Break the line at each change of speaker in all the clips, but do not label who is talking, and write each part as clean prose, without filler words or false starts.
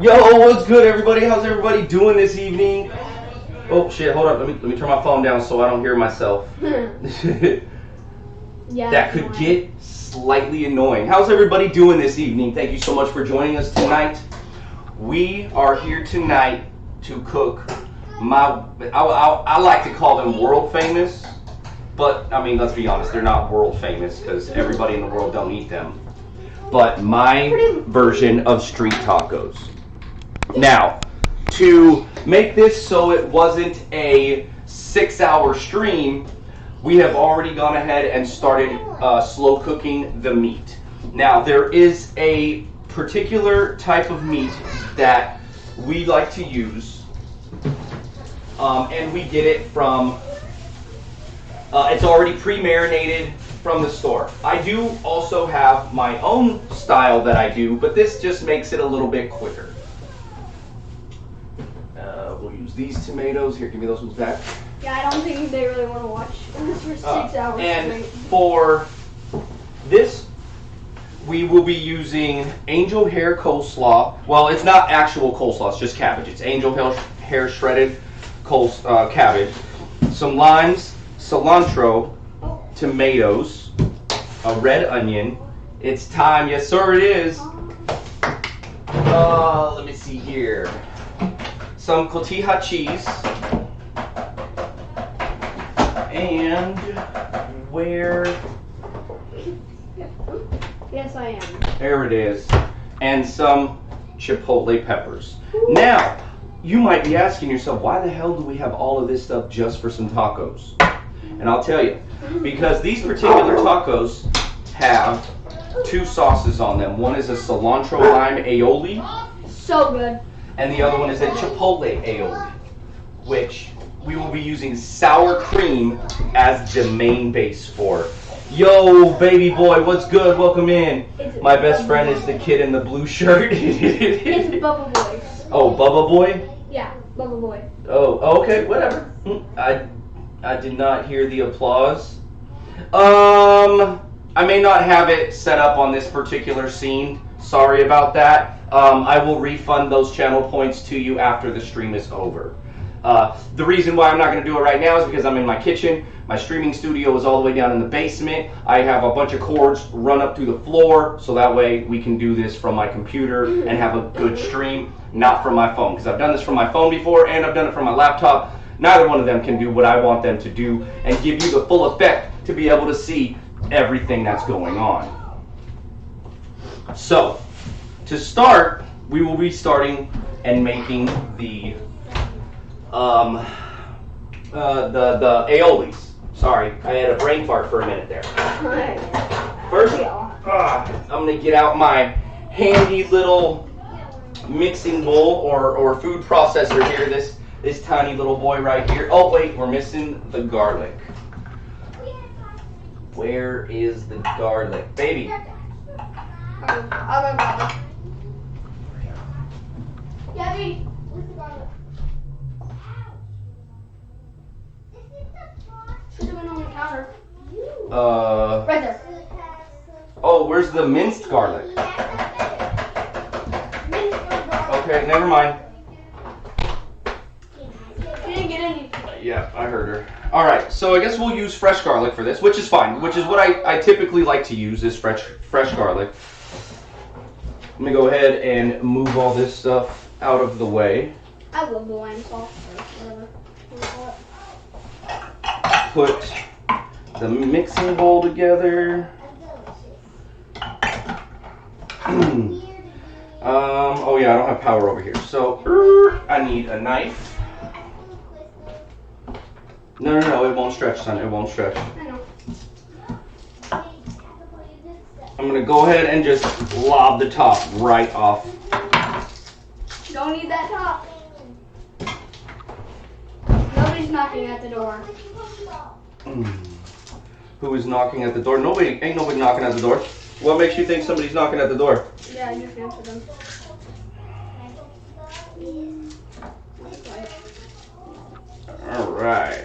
Yo, what's good, everybody? How's everybody doing this evening? Oh shit! Hold up. Let me turn my phone down so I don't hear myself.
Yeah.
That could get slightly annoying. How's everybody doing this evening? Thank you so much for joining us tonight. We are here tonight to cook I like to call them world famous, but I mean, let's be honest, they're not world famous because everybody in the world don't eat them. But my version of street tacos. Now, to make this so it wasn't a 6-hour stream, we have already gone ahead and started slow cooking the meat. Now, there is a particular type of meat that we like to use, and we get it from, it's already pre-marinated from the store. I do also have my own style that I do, but this just makes it a little bit quicker. We'll use these tomatoes. Here, give me those ones back.
Yeah, I don't think they really want to watch this for 6 hours.
And
straight.
for this, we will be using angel hair coleslaw. Well, it's not actual coleslaw, it's just cabbage. It's angel hair shredded cabbage, some limes, cilantro, tomatoes, a red onion. It's time. Yes, sir, it is. Let me see here. Some cotija cheese. And where?
Yes, I am.
There it is. And some chipotle peppers. Now, you might be asking yourself, why the hell do we have all of this stuff just for some tacos? And I'll tell you, because these particular tacos have two sauces on them. One is a cilantro lime aioli,
So good.
and the other one is a chipotle aioli, which we will be using sour cream as the main base for. Yo, baby boy, what's good? Welcome in. My best friend is the kid in the blue shirt.
It's Bubba Boy.
Oh, Bubba Boy?
Yeah, Bubba Boy.
Oh, okay, whatever. I did not hear the applause. I may not have it set up on this particular scene. Sorry about that. I will refund those channel points to you after the stream is over. The reason why I'm not going to do it right now is because I'm in my kitchen. My streaming studio is all the way down in the basement. I have a bunch of cords run up through the floor, so that way we can do this from my computer and have a good stream, not from my phone. Because I've done this from my phone before, and I've done it from my laptop. Neither one of them can do what I want them to do and give you the full effect to be able to see everything that's going on. So, to start, we will be starting and making the aiolis. Sorry, I had a brain fart for a minute there. First, I'm going to get out my handy little mixing bowl or food processor here. This tiny little boy right here. Oh wait, we're missing the garlic. Where is the garlic? Baby.
Gabby, where's the garlic? Should have been on the counter. Right there.
Oh, where's the minced garlic? Okay, never mind.
She didn't get any.
Yeah, I heard her. Alright, so I guess we'll use fresh garlic for this, which is fine, which is what I typically like to use, is fresh garlic. Let me go ahead and move all this stuff out of the way.
I love the lime sauce.
Put the mixing bowl together. Oh yeah, I don't have power over here, so I need a knife. No, it won't stretch, son. It won't stretch.
I know.
I'm gonna go ahead and just lob the top right off.
Don't need that top. Nobody's knocking at the door.
Who is knocking at the door? Ain't nobody knocking at the door. What makes you think somebody's knocking at the door?
Yeah, I just answered them.
Alright.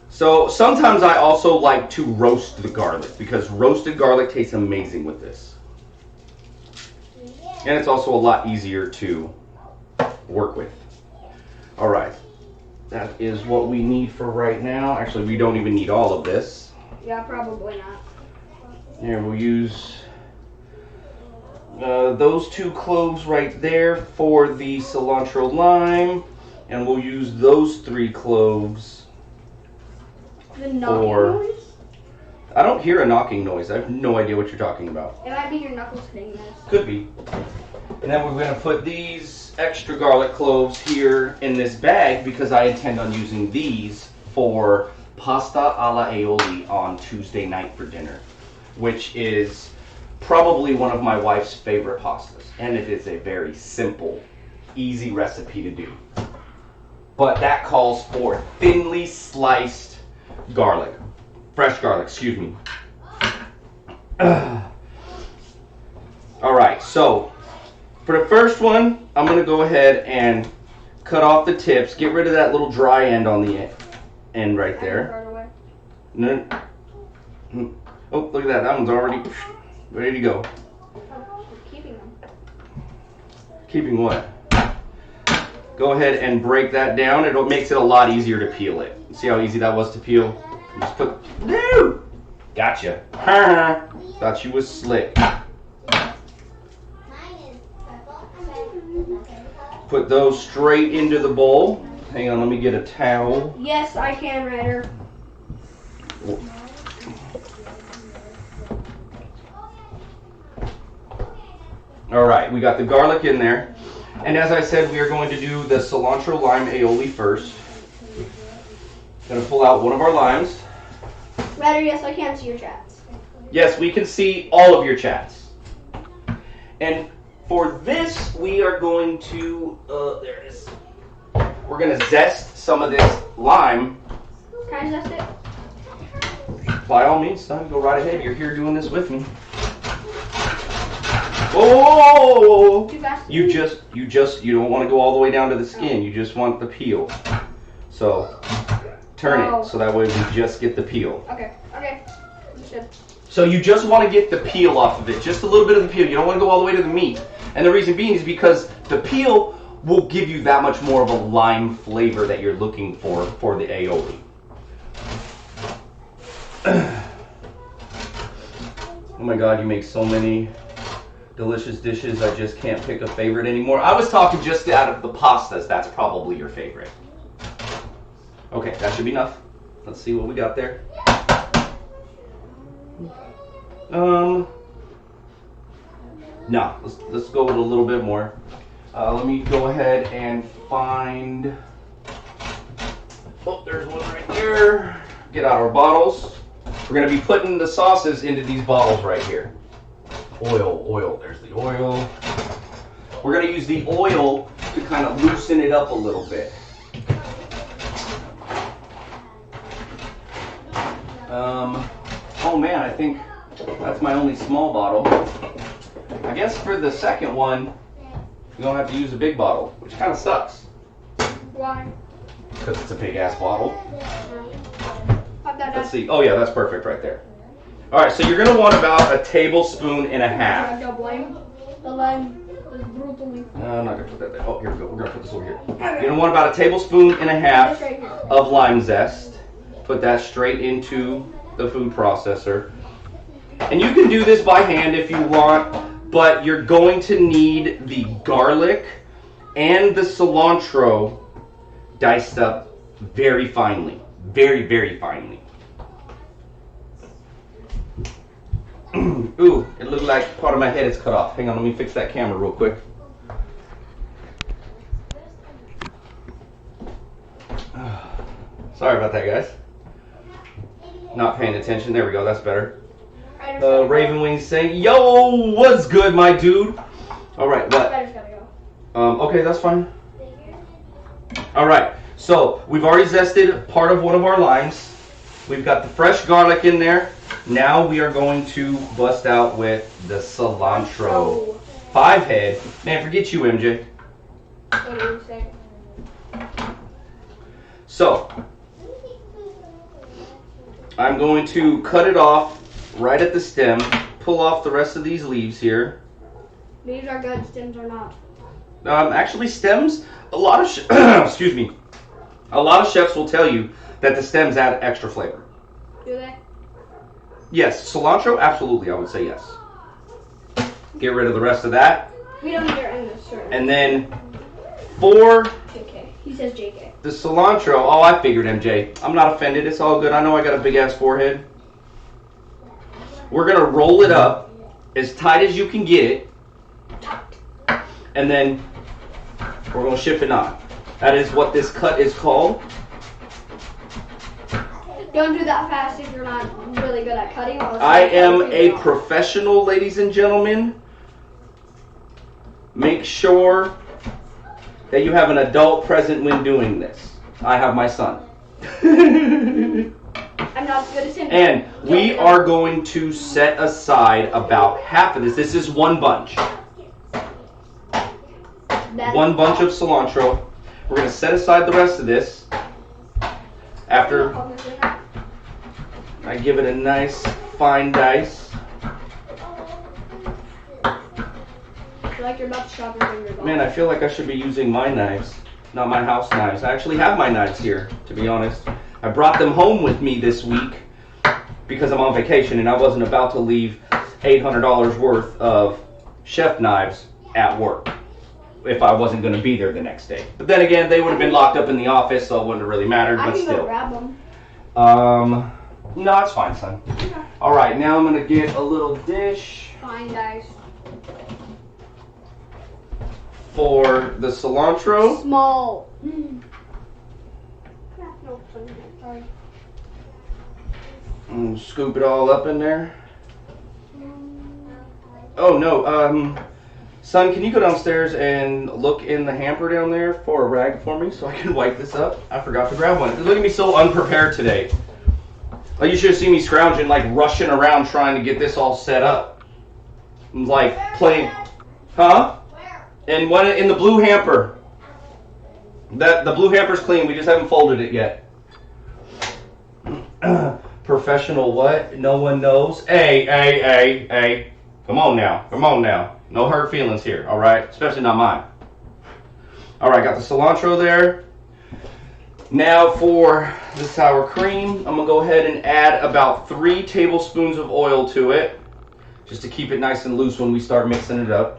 So sometimes I also like to roast the garlic because roasted garlic tastes amazing with this. And it's also a lot easier to work with. All right, that is what we need for right now. Actually, we don't even need all of this.
Yeah, probably not.
Here, we'll use those 2 cloves right there for the cilantro lime, and we'll use those 3 cloves
The knocking
for...
noise?
I don't hear a knocking noise. I have no idea what you're talking about.
It might be your knuckles hitting this.
Could be. And then we're going to put these extra garlic cloves here in this bag because I intend on using these for pasta alla aioli on Tuesday night for dinner, which is probably one of my wife's favorite pastas. And it is a very simple, easy recipe to do. But that calls for thinly sliced garlic. Fresh garlic, excuse me. All right, so for the first one, I'm gonna go ahead and cut off the tips. Get rid of that little dry end on the end right there. No. Oh, look at that. That one's already ready to go.
Keeping them.
Keeping what? Go ahead and break that down. It makes it a lot easier to peel it. See how easy that was to peel? Just put, no! Gotcha. Thought you was slick. Put those straight into the bowl. Hang on, let me get a towel.
Yes, I can, Ryder.
All right, we got the garlic in there. And as I said, we are going to do the cilantro lime aioli first. Gonna pull out one of our limes.
Ryder, yes, I can see your chats.
Yes, we can see all of your chats. And for this, we are going to, there it is. We're gonna zest some of this lime.
Can I zest it?
By all means, son, go right ahead. You're here doing this with me. Oh!
Too fast?
You don't want to go all the way down to the skin. You just want the peel. So, turn it so that way we just get the peel.
Okay, understood.
So you just want to get the peel off of it, just a little bit of the peel. You don't want to go all the way to the meat. And the reason being is because the peel will give you that much more of a lime flavor that you're looking for the aioli. Oh my God, you make so many delicious dishes, I just can't pick a favorite anymore. I was talking just out of the pastas, that's probably your favorite. Okay, that should be enough. Let's see what we got there. No, let's go with a little bit more. Let me go ahead and find, oh, there's one right there. Get out our bottles. We're gonna be putting the sauces into these bottles right here. Oil, there's the oil. We're gonna use the oil to kind of loosen it up a little bit. Oh man, I think that's my only small bottle. I guess for the second one, you're gonna have to use a big bottle, which kind of sucks.
Why?
Because it's a big ass bottle.
Let's
Let's see. Oh yeah, that's perfect right there. All right, so you're gonna want about a tablespoon and a half.
The lime is brutally.
I'm not gonna put that there. Oh, here we go. We're gonna put this over here. You're gonna want about a tablespoon and a half of lime zest. Put that straight into the food processor. And you can do this by hand if you want, but you're going to need the garlic and the cilantro diced up very finely. Very, very finely. Ooh, it looked like part of my head is cut off. Hang on, let me fix that camera real quick. Sorry about that, guys. Not paying attention. There we go, that's better. Raven Wings saying, yo, what's good, my dude? All right, what? Okay, that's fine. All right, so we've already zested part of one of our limes. We've got the fresh garlic in there. Now we are going to bust out with the cilantro. 5 head. Man, forget you, MJ.
What do you say?
So, I'm going to cut it off right at the stem, pull off the rest of these leaves here.
Leaves are good, stems are not.
Actually, stems, a lot of excuse me, a lot of chefs will tell you that the stems add extra flavor.
Do they?
Yes, cilantro, absolutely, I would say yes. Get rid of the rest of that.
We don't need our in this shirt.
And then for
JK. He says JK.
the cilantro, oh, I figured MJ. I'm not offended. It's all good. I know I got a big ass forehead. We're going to roll it up as tight as you can get it. And then we're going to ship it on. That is what this cut is called.
Don't do that fast if you're not really good at cutting.
I am a professional, ladies and gentlemen. Make sure that you have an adult present when doing this. I have my son.
I'm not as good as him.
And we are going to set aside about half of this. This is one bunch. One bunch of cilantro. We're going to set aside the rest of this after I give it a nice fine dice.
Like you're about to chop your finger off.
Man, I feel like I should be using my knives, not my house knives. I actually have my knives here, to be honest. I brought them home with me this week because I'm on vacation and I wasn't about to leave $800 worth of chef knives at work if I wasn't going to be there the next day. But then again, they would have been locked up in the office, so it wouldn't have really mattered, but still.
Go grab them.
No, it's fine, son. All right, now I'm going to get a little dish.
Fine, guys.
For the cilantro.
Small. Sorry.
Scoop it all up in there. Oh no, son, can you go downstairs and look in the hamper down there for a rag for me so I can wipe this up? I forgot to grab one. Look at me so unprepared today. Like you should have seen me scrounging, like rushing around trying to get this all set up. I'm like playing, huh? And one in the blue hamper. The blue hamper's clean. We just haven't folded it yet. Professional what? No one knows. Hey. Come on now. No hurt feelings here, all right? Especially not mine. All right, got the cilantro there. Now for the sour cream, I'm gonna go ahead and add about 3 tablespoons of oil to it, just to keep it nice and loose when we start mixing it up.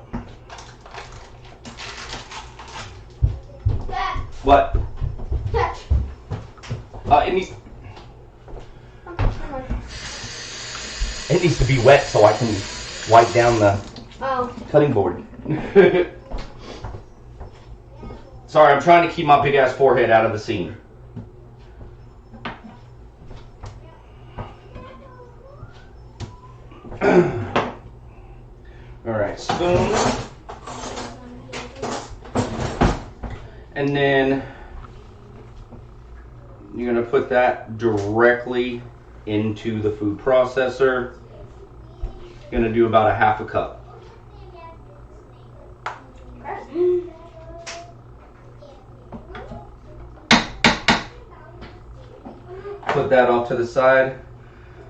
What? It needs to be wet so I can wipe down the cutting board. Sorry, I'm trying to keep my big ass forehead out of the scene. All right, spoon. And then you're going to put that directly into the food processor. Going to do about a half a cup. Put that off to the side.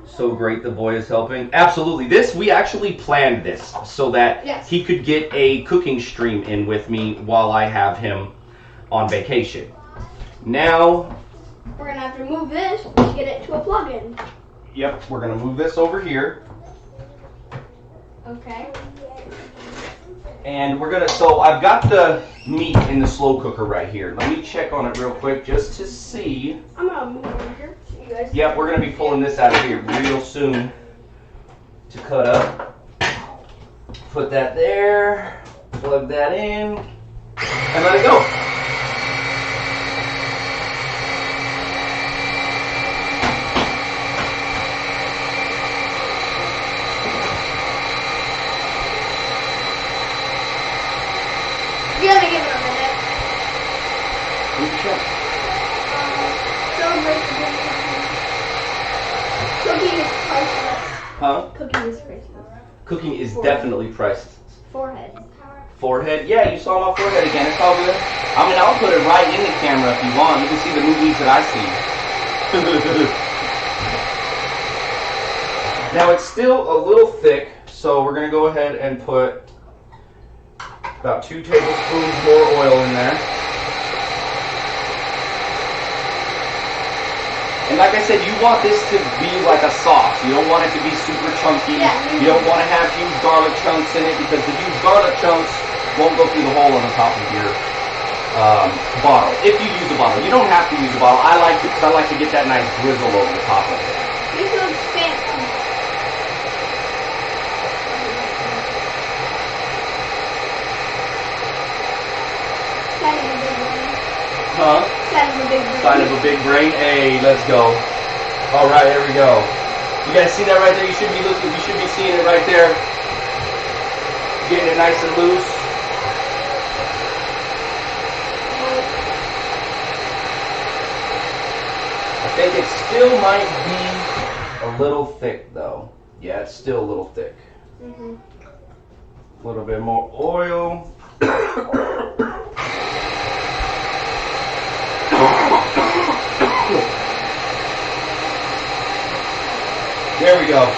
So great, the boy is helping. Absolutely. We actually planned this so that he could get a cooking stream in with me while I have him on vacation. Now
we're gonna have to move this to get it to a plug-in.
Yep, we're gonna move this over here.
Okay.
And we're gonna, so I've got the meat in the slow cooker right here. Let me check on it real quick just to see.
I'm gonna move over here so you guys.
Yep, we're gonna be pulling this out of here real soon to cut up. Put that there, plug that in, and let it go.
You gotta give it a minute. Cooking is priceless.
Huh?
Cooking is priceless.
Cooking is definitely priceless.
Forehead.
Forehead? Yeah, you saw my forehead again. It's all good. I mean, I'll put it right in the camera if you want. You can see the movies that I see. Now, it's still a little thick, so we're going to go ahead and put About 2 tablespoons more oil in there. And like I said, you want this to be like a sauce. You don't want it to be super chunky.
Yeah,
you don't want to have huge garlic chunks in it because the huge garlic chunks won't go through the hole on the top of your bottle. If you use a bottle. You don't have to use a bottle. I like it because I like to get that nice drizzle over the top of it.
This looks fancy. Sign of a big brain.
Huh?
Sign of a big brain.
Sign of a big brain. Hey, let's go. All right, here we go. You guys see that right there? You should be looking. You should be seeing it right there. Getting it nice and loose. I think it still might be a little thick, though. Yeah, it's still a little thick.
Mm-hmm.
A little bit more oil. There we go.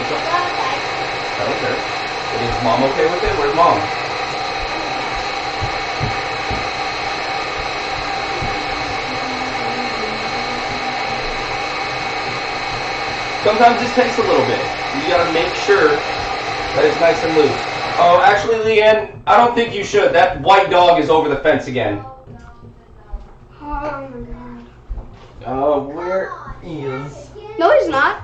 Yours.
I don't care. Is Mom okay with it? Where's Mom? Sometimes this takes a little bit. You gotta make sure that it's nice and loose. Oh, actually, Leanne, I don't think you should. That white dog is over the fence again.
Oh my god.
Where is?
No, he's not.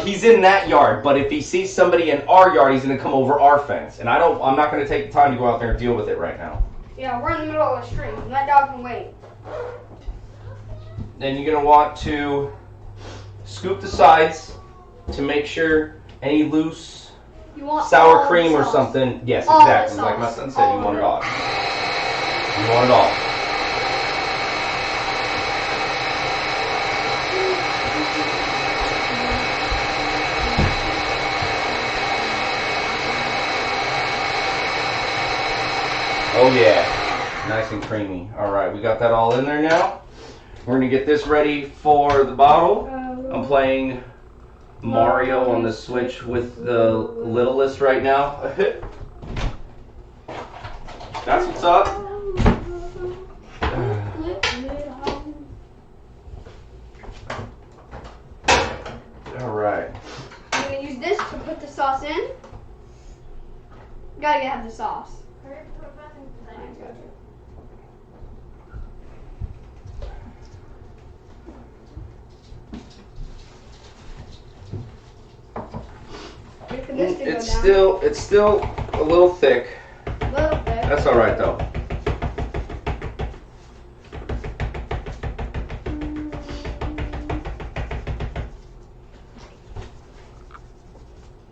He's in that yard, but if he sees somebody in our yard, he's gonna come over our fence. And I'm not gonna take the time to go out there and deal with it right now.
Yeah, we're in the middle of a street. That dog can wait.
Then you're gonna want to scoop the sides to make sure any loose
You want
sour
all
cream
the
or
sauce.
something. Yes,
All the
exactly. Like my
sauce.
son said,
All
you
of
want it
it.
all. You want it all. Oh yeah, nice and creamy. All right, we got that all in there now. We're gonna get this ready for the bottle. I'm playing Mario on the Switch with the littlest right now. That's what's up. All right.
I'm gonna use this to put the sauce in. You gotta have the sauce. Wait for this to go down.
It's still a little thick.
A little bit.
That's all right though.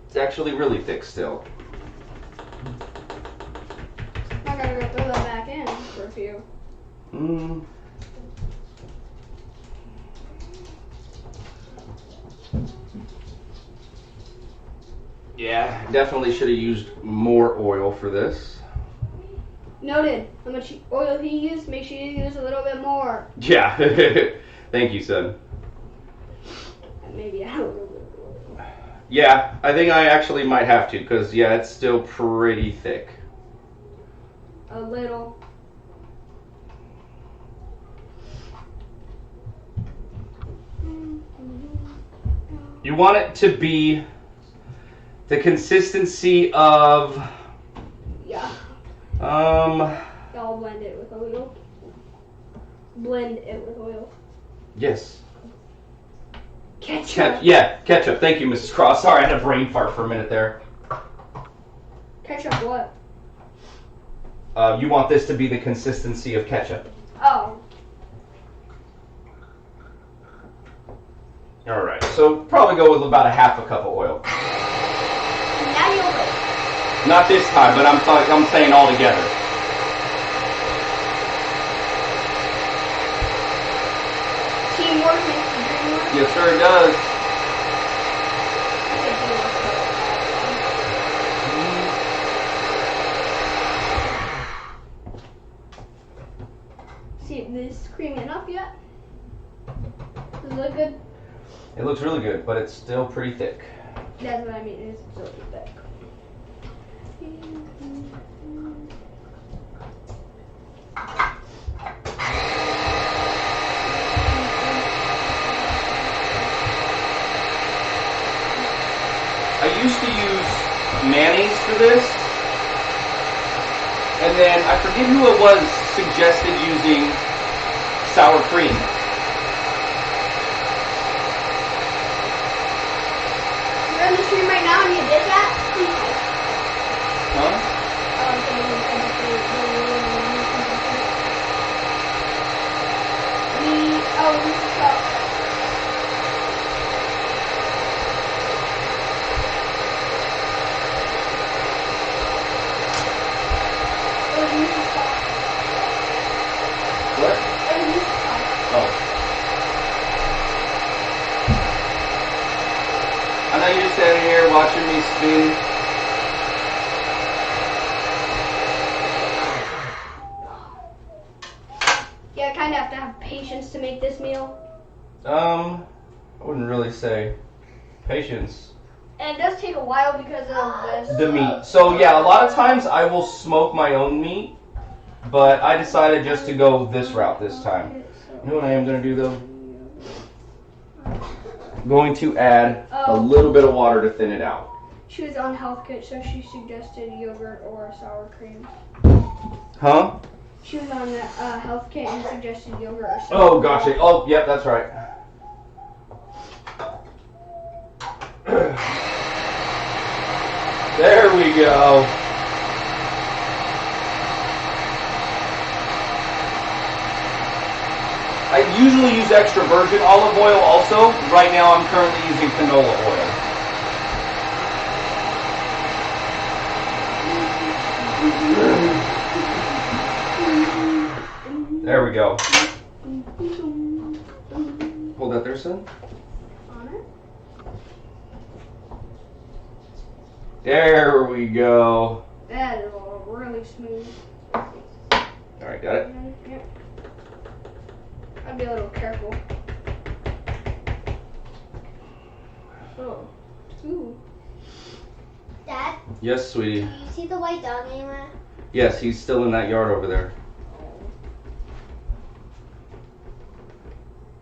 It's actually really thick still.
I gotta go throw that back in for a few.
Yeah, definitely should have used more oil for this.
Noted. How much oil he used? Make sure you use a little bit more.
Yeah. Thank you, son.
Maybe a little bit more.
Yeah, I think I actually might have to because, yeah, it's still pretty thick.
A little.
You want it to be the consistency of,
Yeah. Y'all blend it with oil. Blend it with oil.
Yes.
Ketchup.
Yeah, ketchup. Thank you, Mrs. Cross. Sorry, I had a brain fart for a minute there.
Ketchup what?
You want this to be the consistency of ketchup.
Oh.
All right, so probably go with about a half a cup of oil.
Now you'll wait.
Not this time, but I'm saying all together.
Teamwork makes the dream work.
Yes, sir, it does. looks really good, but it's still pretty thick.
That's what I mean. It's really thick.
I used to use mayonnaise for this, and then I forget who it was suggested using sour cream.
You're on the stream right now and you did that?
Huh?
We stop.
What? Oh. I know you're just standing here watching me spin.
Yeah, I kind of have to have patience to make this meal.
I wouldn't really say patience.
And it does take a while because of this.
The meat. So yeah, a lot of times I will smoke my own meat, but I decided just to go this route this time. You know what I am going to do though? I'm going to add a little bit of water to thin it out.
She was on health kit, so she suggested yogurt or sour cream.
Huh?
She was on the health kit and suggested yogurt or sour
Oh, gotcha. Oh, yep, that's right. There we go. I usually use extra virgin olive oil also. Right now I'm currently using canola oil. There we go. Hold that there, son.
on it.
There we go.
That is really smooth.
Alright, got it?
Yep. I'd be a little careful. Oh. Ooh.
Dad,
Yes, sweetie.
do you see the white dog anywhere?
Yes, he's still in that yard over there.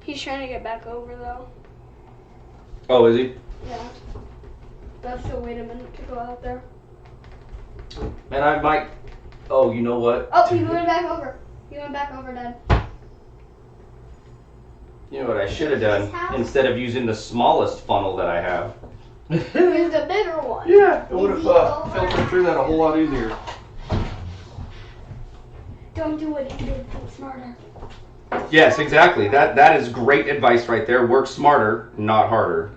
He's trying to get back over though.
Oh, is he?
Yeah. But still wait a minute to go out there.
And I might... Oh, you know what?
Oh, he went back over. He went back over, Dad.
You know what I should have done? Instead of using the smallest funnel that I have.
Use the bigger one.
Yeah, it would have filtered through that a whole lot easier.
Don't do what he did. Think smarter.
Yes, exactly. That is great advice right there. Work smarter, not harder.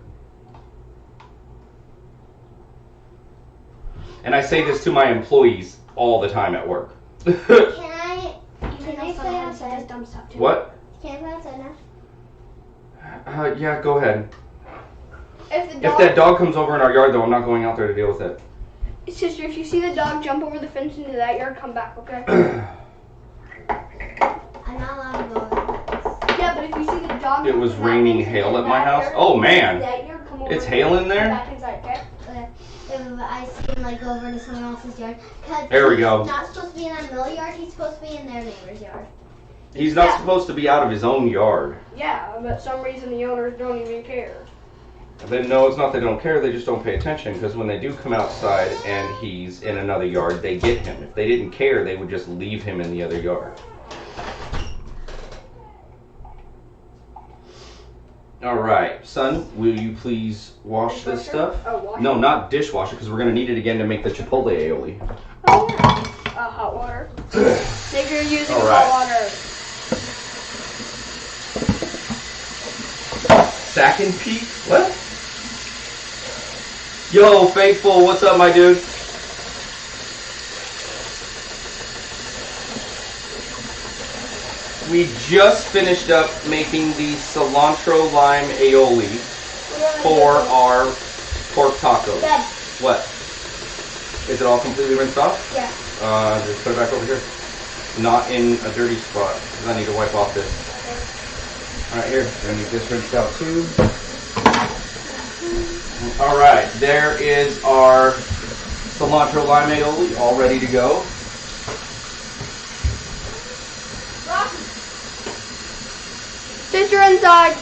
And I say this to my employees all the time at work.
Can I play outside?
Dumb stuff too.
What?
Can I play outside now?
Yeah, go ahead.
If the
If
dog,
that dog comes over in our yard, though, I'm not going out there to deal with it.
sister, if you see the dog jump over the fence into that yard, come back, okay?
I'm not allowed to go in.
Yeah, but if you see the dog,
It was raining hail at my house. Oh, man. It's hail in there?
Back inside, okay?
If I see him like go over to someone else's yard, because
There we go.
he's not supposed to be in that middle yard. He's supposed to be in their neighbor's yard.
He's not
Yeah.
supposed to be out of his own yard.
Yeah, but some reason the owners don't even care.
Then no, it's not they don't care, they just don't pay attention, because when they do come outside and he's in another yard, they get him. If they didn't care, they would just leave him in the other yard. Alright, son, will you please wash this
Dishwasher?
stuff?
Oh, wash
No,
it?
not dishwasher, because we're going to need it again to make the chipotle aioli.
Oh, yeah. Hot water. Make sure you're using
All
hot
right.
water.
Sack and peek? What? Yo, Faithful, what's up, my dude? We just finished up making the cilantro lime aioli for our pork tacos.
Dad.
What? Is it all completely rinsed off?
Yeah.
Just put it back over here. Not in a dirty spot, because I need to wipe off this. Alright, here. I need this rinsed out too. All right, there is our cilantro lime aioli all ready to go.
Sister inside.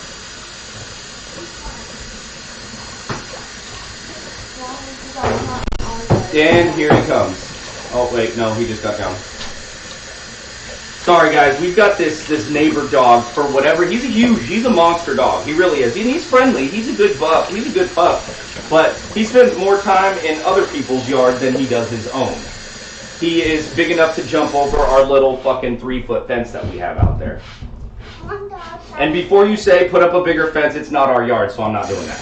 And here he comes. Oh wait, no, he just got down. Sorry guys, we've got this neighbor dog for whatever. He's a monster dog. He really is. And he's friendly. He's a good pup. He's a good pup. But he spends more time in other people's yard than he does his own. He is big enough to jump over our little fucking 3-foot fence that we have out there. And before you say put up a bigger fence, it's not our yard, so I'm not doing that.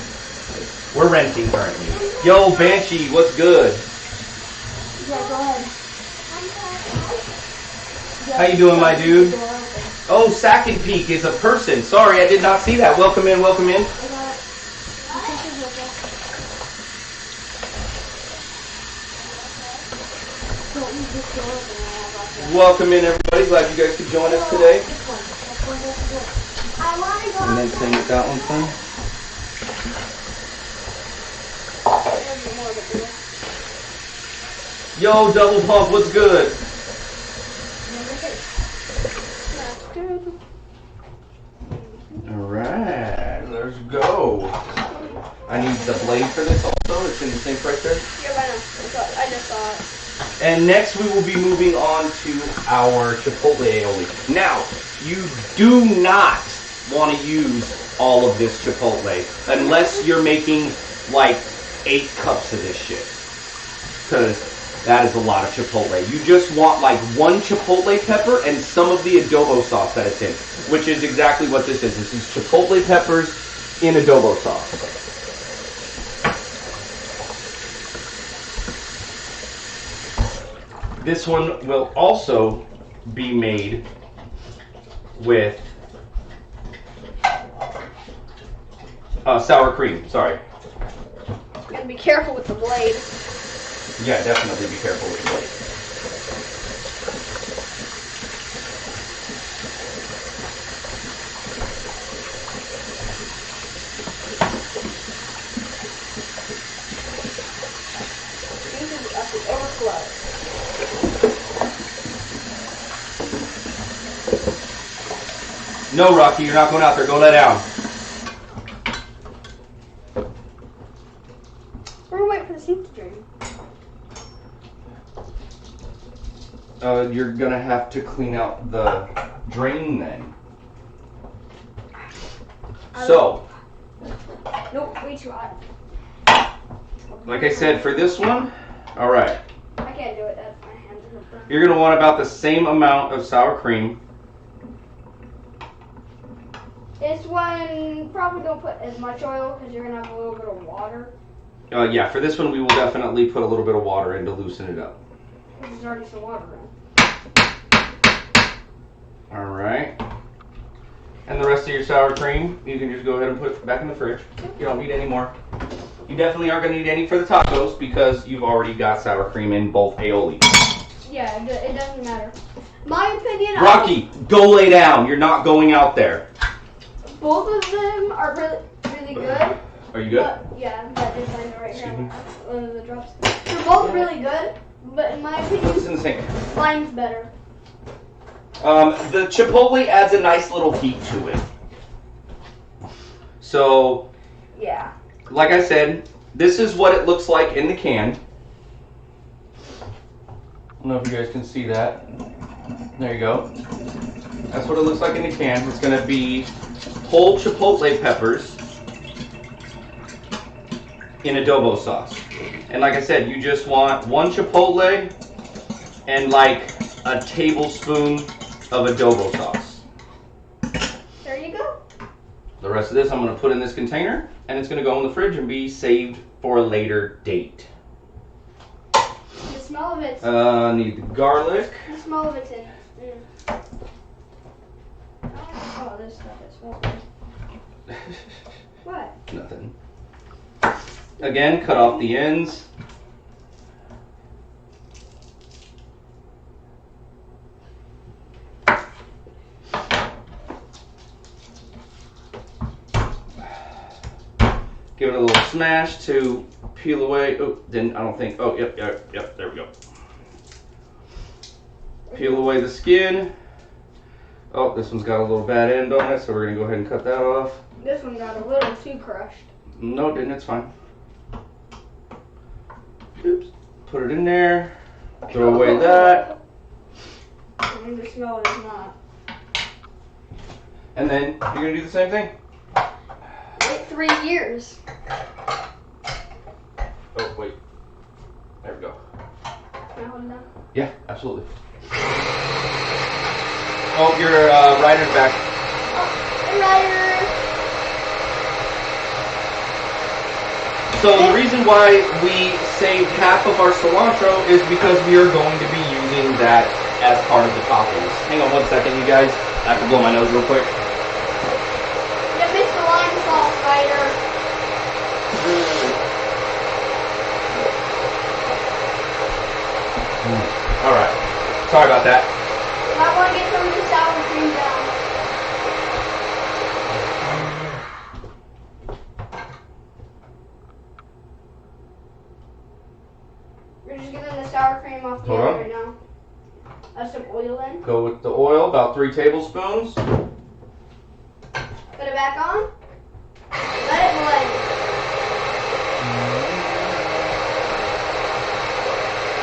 We're renting currently. Yo, Banshee, what's good?
Yeah, go ahead.
How you doing, my dude? Oh, Sack and Peak is a person. Sorry, I did not see that. Welcome in, welcome in. Welcome in, everybody. Glad you guys could join us today. And then sing with that one, son. Yo, Double Pump, what's good? Alright, let's go. I need the blade for this also. It's in the sink right there.
Yeah, I know. I just saw it.
And next we will be moving on to our chipotle aioli. Now, you do not want to use all of this chipotle unless you're making like 8 cups of this shit. Because that is a lot of chipotle. You just want like 1 chipotle pepper and some of the adobo sauce that it's in, which is exactly what this is. This is chipotle peppers in adobo sauce. This one will also be made with sour cream, sorry.
You gotta be careful with the blade.
Yeah, definitely be careful with the blade.
Overflow.
No, Rocky, you're not going out there. Go lay down.
We're gonna wait for the soup to drain.
You're going to have to clean out the drain then. So,
Nope, way too hot.
like I said, for this one, all right,
I can't do it. That's my hands are burning.
you're going to want about the same amount of sour cream.
This one, probably don't put as much oil because you're gonna have a little bit of water.
Yeah, for this one, we will definitely put a little bit of water in to loosen it up.
There's already some water in.
All right. And the rest of your sour cream, you can just go ahead and put it back in the fridge. You don't need any more. You definitely aren't going to need any for the tacos because you've already got sour cream in both aioli.
Yeah, it doesn't matter. My opinion.
Rocky, go lay down. You're not going out there.
Both of them are really good.
Are you good?
But, yeah, that is mine right now. One of the drops. They're both really good, but in my
It's
opinion,
in the sink.
mine's better.
The chipotle adds a nice little heat to it. So,
Yeah.
like I said, this is what it looks like in the can. I don't know if you guys can see that. There you go. That's what it looks like in the can. It's going to be whole chipotle peppers in adobo sauce. And like I said, you just want 1 chipotle and like a tablespoon of adobo sauce.
There you go.
The rest of this I'm going to put in this container, and it's going to go in the fridge and be saved for a later date.
The smell of it.
Need the garlic.
The smell of it's in. Oh, this stuff it smells good. What?
Nothing. Again, cut off the ends. Give it a little smash to peel away. Oh, I don't think. Oh, yep, there we go. Peel away the skin. Oh, this one's got a little bad end on it, so we're gonna go ahead and cut that off.
This one got a little too crushed.
No, it didn't. It's fine. Oops. Put it in there. Throw away that.
And the smell is not.
And then you're gonna do the same thing.
Wait 3 years.
Oh wait. There we go.
Can I hold it down?
Yeah, absolutely. Oh, your rider's back.
Oh, rider.
So the reason why we saved half of our cilantro is because we are going to be using that as part of the toppings. Hang on 1 second, you guys. I have to blow my nose real quick.
You missed the lime sauce, rider.
All right. Sorry about that.
You might want to get some of the sour cream down. We're just getting the sour cream off the
Hold
end
on.
right now. Add some oil in.
Go with the oil, about 3 tablespoons.
Put it back on. Let it blend.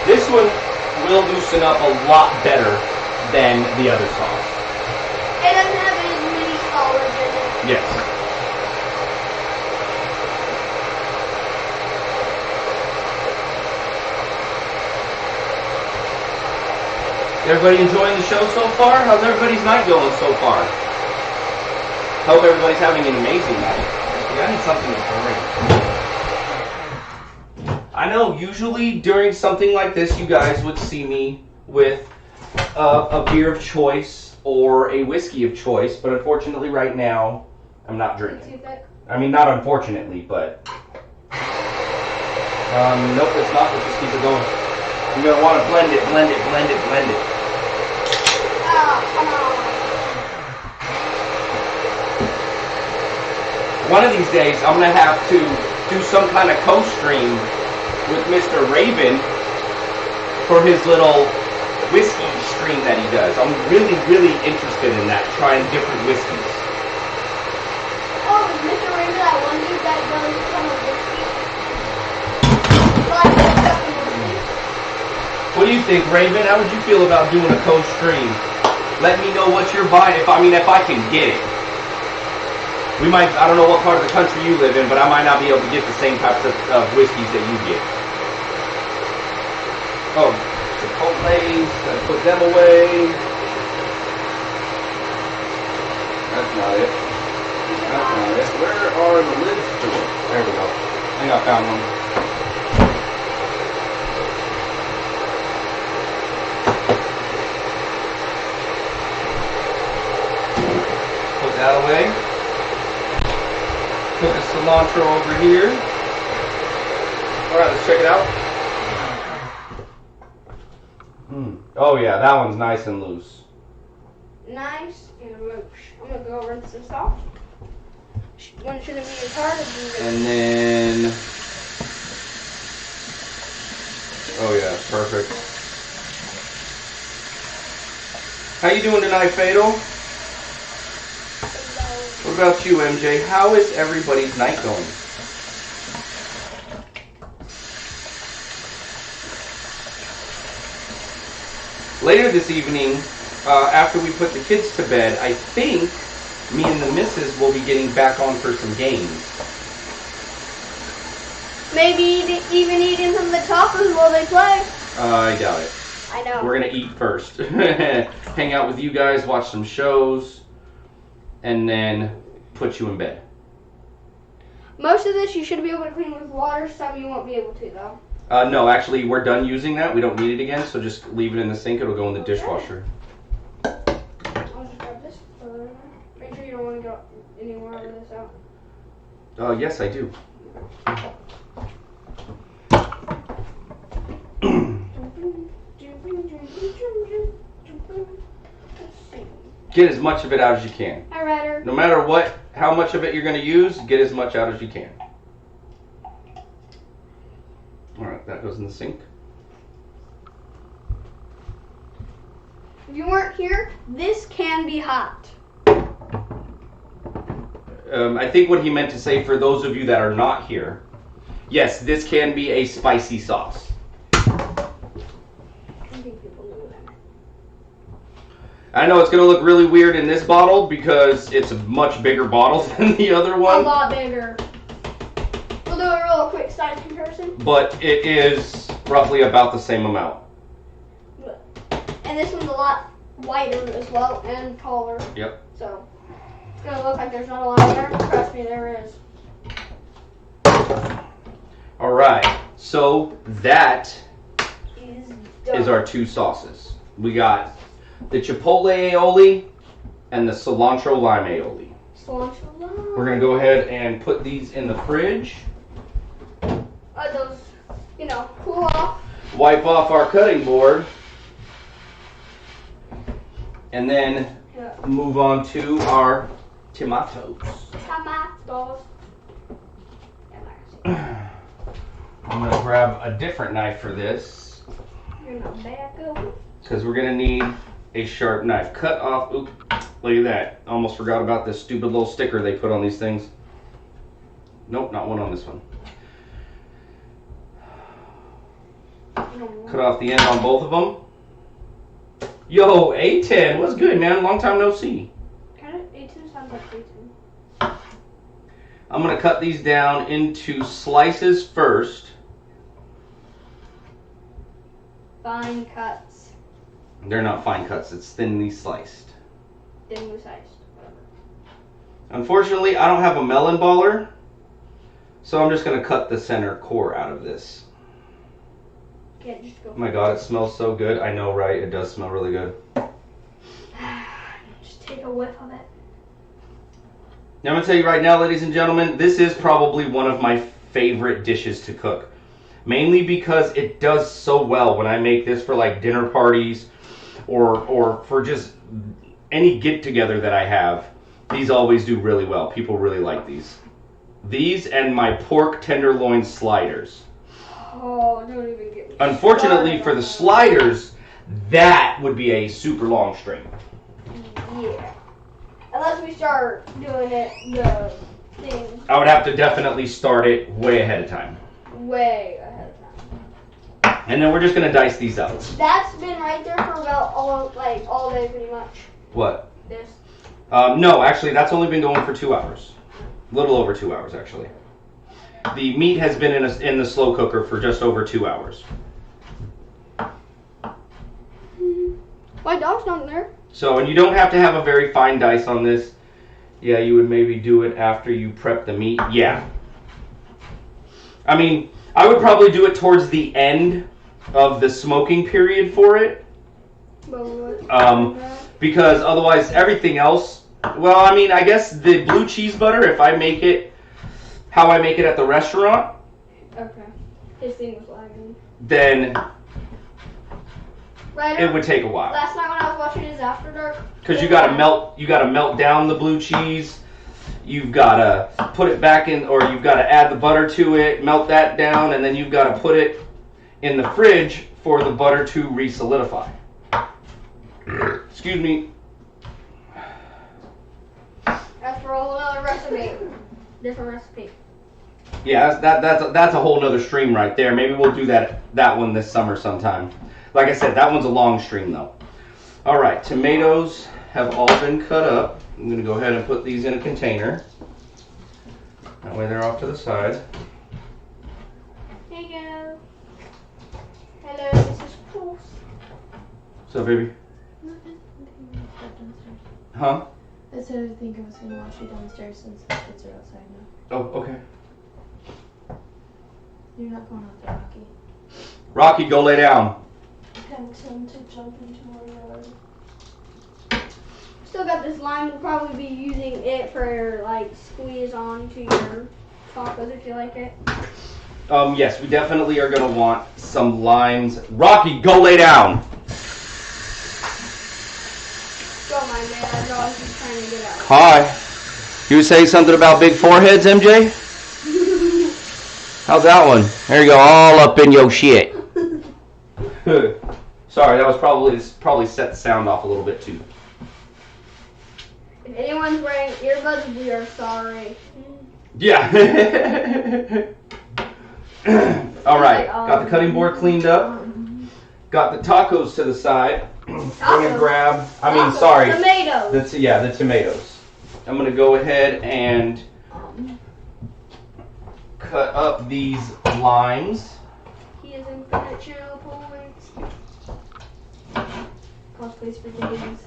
This one will loosen up a lot better than the other sauce.
It doesn't have as many solids in it.
Yes. Everybody enjoying the show so far? How's everybody's night going so far? Hope everybody's having an amazing night. I need something to drink. I know usually during something like this you guys would see me with a beer of choice or a whiskey of choice, but unfortunately right now I'm not drinking.
Too thick.
I mean, not unfortunately, but nope, it's not. Let's just keep it going. You're gonna want to blend it, blend it, blend it, blend it.
Ah, come on.
One of these days, I'm gonna have to do some kind of co-stream with Mr. Raven for his little whiskey stream that he does. I'm really, really interested in that, trying different whiskeys.
Oh, is Mr. Raven that one dude that does some of whiskey? Like, stuff in whiskey?
What do you think, Raven? How would you feel about doing a co-stream? Let me know what you're buying, if I can get it. We might, I don't know what part of the country you live in, but I might not be able to get the same types of whiskeys that you get. Oh, Chipotle's, gotta put them away. That's not it. That's not it. Where are the lids to it? There we go. I think I found one. Put that away. Put the cilantro over here. Alright, let's check it out. Oh yeah, that one's nice and loose.
Nice and loose. I'm gonna go rinse this off. One shouldn't be as hard as you.
And then, oh yeah, perfect. How you doing tonight, Fatal? What about you, MJ? How is everybody's night going? Later this evening, after we put the kids to bed, I think me and the missus will be getting back on for some games.
Maybe even eating some of the tacos while they play.
I doubt it.
I know.
We're going to eat first. Hang out with you guys, watch some shows, and then put you in bed.
Most of this you should be able to clean with water. Some you won't be able to, though.
No, actually, we're done using that. We don't need it again, so just leave it in the sink. It'll go in the dishwasher.
I'll just grab this. Make sure you don't want to get any more out of this out.
Yes, I do. Get as much of it out as you can.
Hi, Ryder.
No matter how much of it you're going to use, get as much out as you can. Alright, that goes in the sink.
If you weren't here, this can be hot.
I think what he meant to say, for those of you that are not here, yes, this can be a spicy sauce. I know it's going to look really weird in this bottle because it's a much bigger bottle than the other one.
A lot bigger. We'll do a real quick size comparison.
But it is roughly about the same amount.
And this one's a lot wider as well and taller.
Yep.
So it's going to look like there's not a lot in there. Trust me, there is.
Alright, so that
Done.
is our two sauces. We got the chipotle aioli and the cilantro lime aioli.
Cilantro lime.
We're going to go ahead and put these in the fridge.
Those, cool off.
Wipe off our cutting board. And then move on to our tomatoes.
Tomatoes.
I'm going to grab a different knife for this.
You're not back over.
Because we're going to need a sharp knife. Cut off. Oop, look at that. Almost forgot about this stupid little sticker they put on these things. Nope, not one on this one. Cut off the end on both of them. Yo, A10, what's good, man? Long time no see.
Kind of A10 sounds like A10.
I'm going to cut these down into slices first.
Fine cuts.
They're not fine cuts, it's thinly sliced.
Thinly sliced. Whatever.
Unfortunately, I don't have a melon baller, so I'm just going to cut the center core out of this.
Can't just go.
Oh my god, it smells so good. I know, right? It does smell really good.
Just take a whiff of it.
Now, I'm going to tell you right now, ladies and gentlemen, this is probably one of my favorite dishes to cook. Mainly because it does so well when I make this for like dinner parties or for just any get-together that I have. These always do really well. People really like these. These and my pork tenderloin sliders.
Oh, don't even get me
Unfortunately
started
for
on
the
that.
sliders, that would be a super long string.
Yeah. Unless we start doing it the thing
I would have to definitely start it way ahead of time.
way ahead of time.
And then we're just going to dice these up.
That's been right there for about all day pretty much.
What?
This.
No, actually, that's only been going for 2 hours. A little over 2 hours, actually. The meat has been in the slow cooker for just over 2 hours.
My dog's not in there.
So, and you don't have to have a very fine dice on this. Yeah, you would maybe do it after you prep the meat. Yeah. I mean, I would probably do it towards the end of the smoking period for it. Because otherwise everything else, well, I mean, I guess the blue cheese butter, if I make it how I make it at the restaurant,
Okay. His thing was lagging.
then
Right.
it would take a while.
Last night when I was watching his After Dark.
Because you gotta melt down the blue cheese. You've gotta put it back in, or you've gotta add the butter to it, melt that down, and then you've gotta put it in the fridge for the butter to re-solidify. Excuse me.
That's for a whole other recipe. Different recipe.
Yeah, that's a whole nother stream right there. Maybe we'll do that one this summer sometime. Like I said, that one's a long stream though. All right, tomatoes have all been cut up. I'm gonna go ahead and put these in a container. That way they're off to the side.
Here you go. Hello, this is Pulse.
What's up, baby? Huh?
I said I think I was going to watch you downstairs since the kids are outside now.
Oh, okay.
You're not going out there, Rocky.
Rocky, go lay down.
Thanks him to jump into my yard.
Still got this lime. We'll probably be using it for like squeeze onto your tacos if you like it.
Yes, we definitely are gonna want some limes. Rocky, go lay down.
Don't mind me, that dog's just trying to get out.
Hi. You say something about big foreheads, MJ? How's that one? There you go, all up in your shit. Sorry, that was probably set the sound off a little bit too.
If anyone's wearing earbuds, we are sorry.
Yeah. All right, got the cutting board cleaned up. Got the tacos to the side. I'm gonna grab.
Tomatoes.
The tomatoes. I'm gonna go ahead and cut up these limes.
He is infinite channel points. Cosplays for games.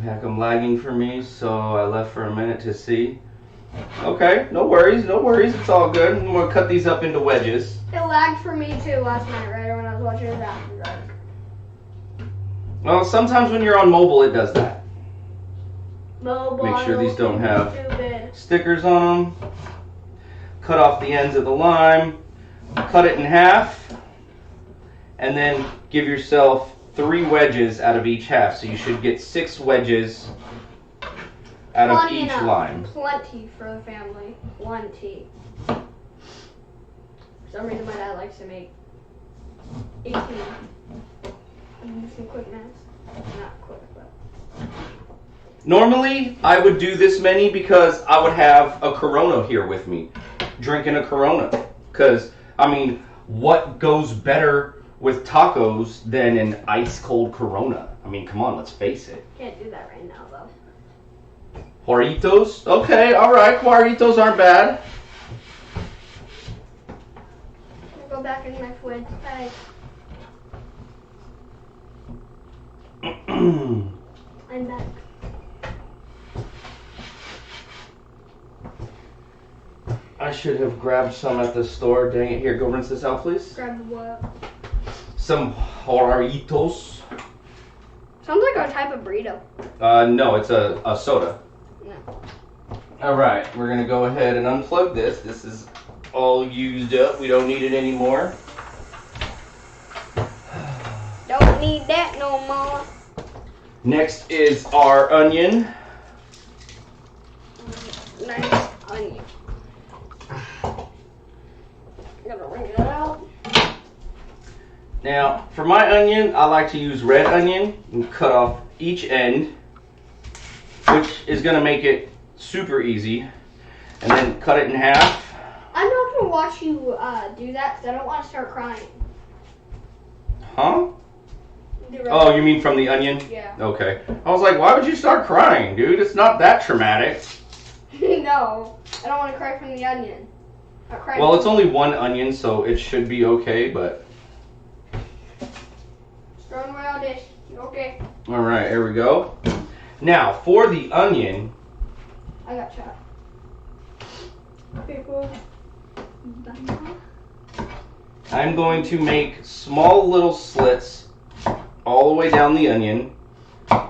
Heck, I'm lagging for me, so I left for a minute to see. Okay, no worries, it's all good. I'm gonna cut these up into wedges.
It lagged for me too last night, right when I was watching it after dark.
Well, sometimes when you're on mobile, it does that.
Mobile.
Make sure these don't have
stupid.
stickers on them. Cut off the ends of the lime. Cut it in half. And then give yourself 3 wedges out of each half. So you should get 6 wedges out of each lime.
Plenty for the family. Plenty. For some reason my dad likes to make 18. I'm just some quick math. Not quick, but...
Normally, I would do this many because I would have a Corona here with me, drinking a Corona. Because, I mean, what goes better with tacos than an ice-cold Corona? I mean, come on, let's face it.
Can't do that right now, though.
Cuaritos? Okay, alright, Cuaritos aren't bad.
I'll go back in my fridge. Bye. I'm back.
I should have grabbed some at the store. Dang it. Here, go rinse this out, please.
Grab what?
Some Cuaritos.
Sounds like a type of burrito.
No, it's a soda.
No.
Alright, we're going to go ahead and unplug this. This is all used up. We don't need it anymore.
Don't need that no more.
Next is our onion.
Nice onion. Gotta wring it out.
Now, for my onion, I like to use red onion and cut off each end, which is going to make it super easy. And then cut it in half.
I'm not gonna watch you do that because I don't want to start crying.
Huh?
Do red
Oh, you mean from the onion?
Yeah.
Okay. I was like, why would you start crying, dude? It's not that traumatic.
No, I don't want to cry from the onion.
Well, it's only one onion, so it should be okay, but...
Throwing away all dish. Okay.
Alright, here we go. Now, for the onion...
I got shot. Okay, cool.
I'm going to make small little slits all the way down the onion.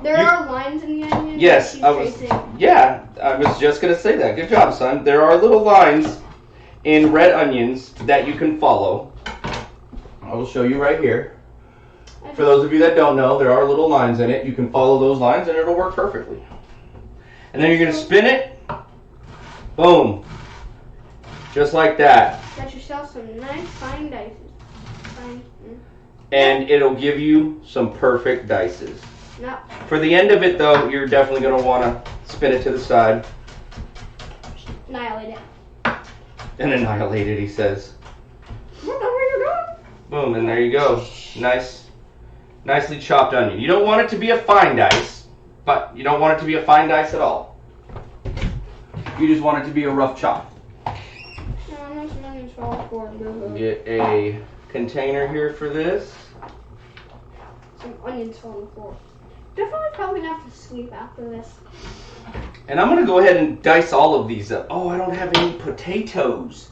There are lines in the onion?
Yes, I was just going to say that. Good job, son. There are little lines in red onions that you can follow. I will show you right here. For those of you that don't know, there are little lines in it. You can follow those lines and it'll work perfectly. And then you're going to spin it. Boom. Just like that.
Got yourself some nice fine dices. Fine.
And it'll give you some perfect dices.
No.
For the end of it, though, you're definitely going to want to spin it to the side.
Annihilate it.
And annihilate it, he says.
What the hell are you doing?
Boom, and there you go. Nicely chopped onion. You don't want it to be a fine dice, but you don't want it to be a fine dice at all. You just want it to be a rough chop. Get a container here for this.
Some onions on the floor. Definitely probably gonna have to sleep after this.
And I'm gonna go ahead and dice all of these up. Oh, I don't have any potatoes.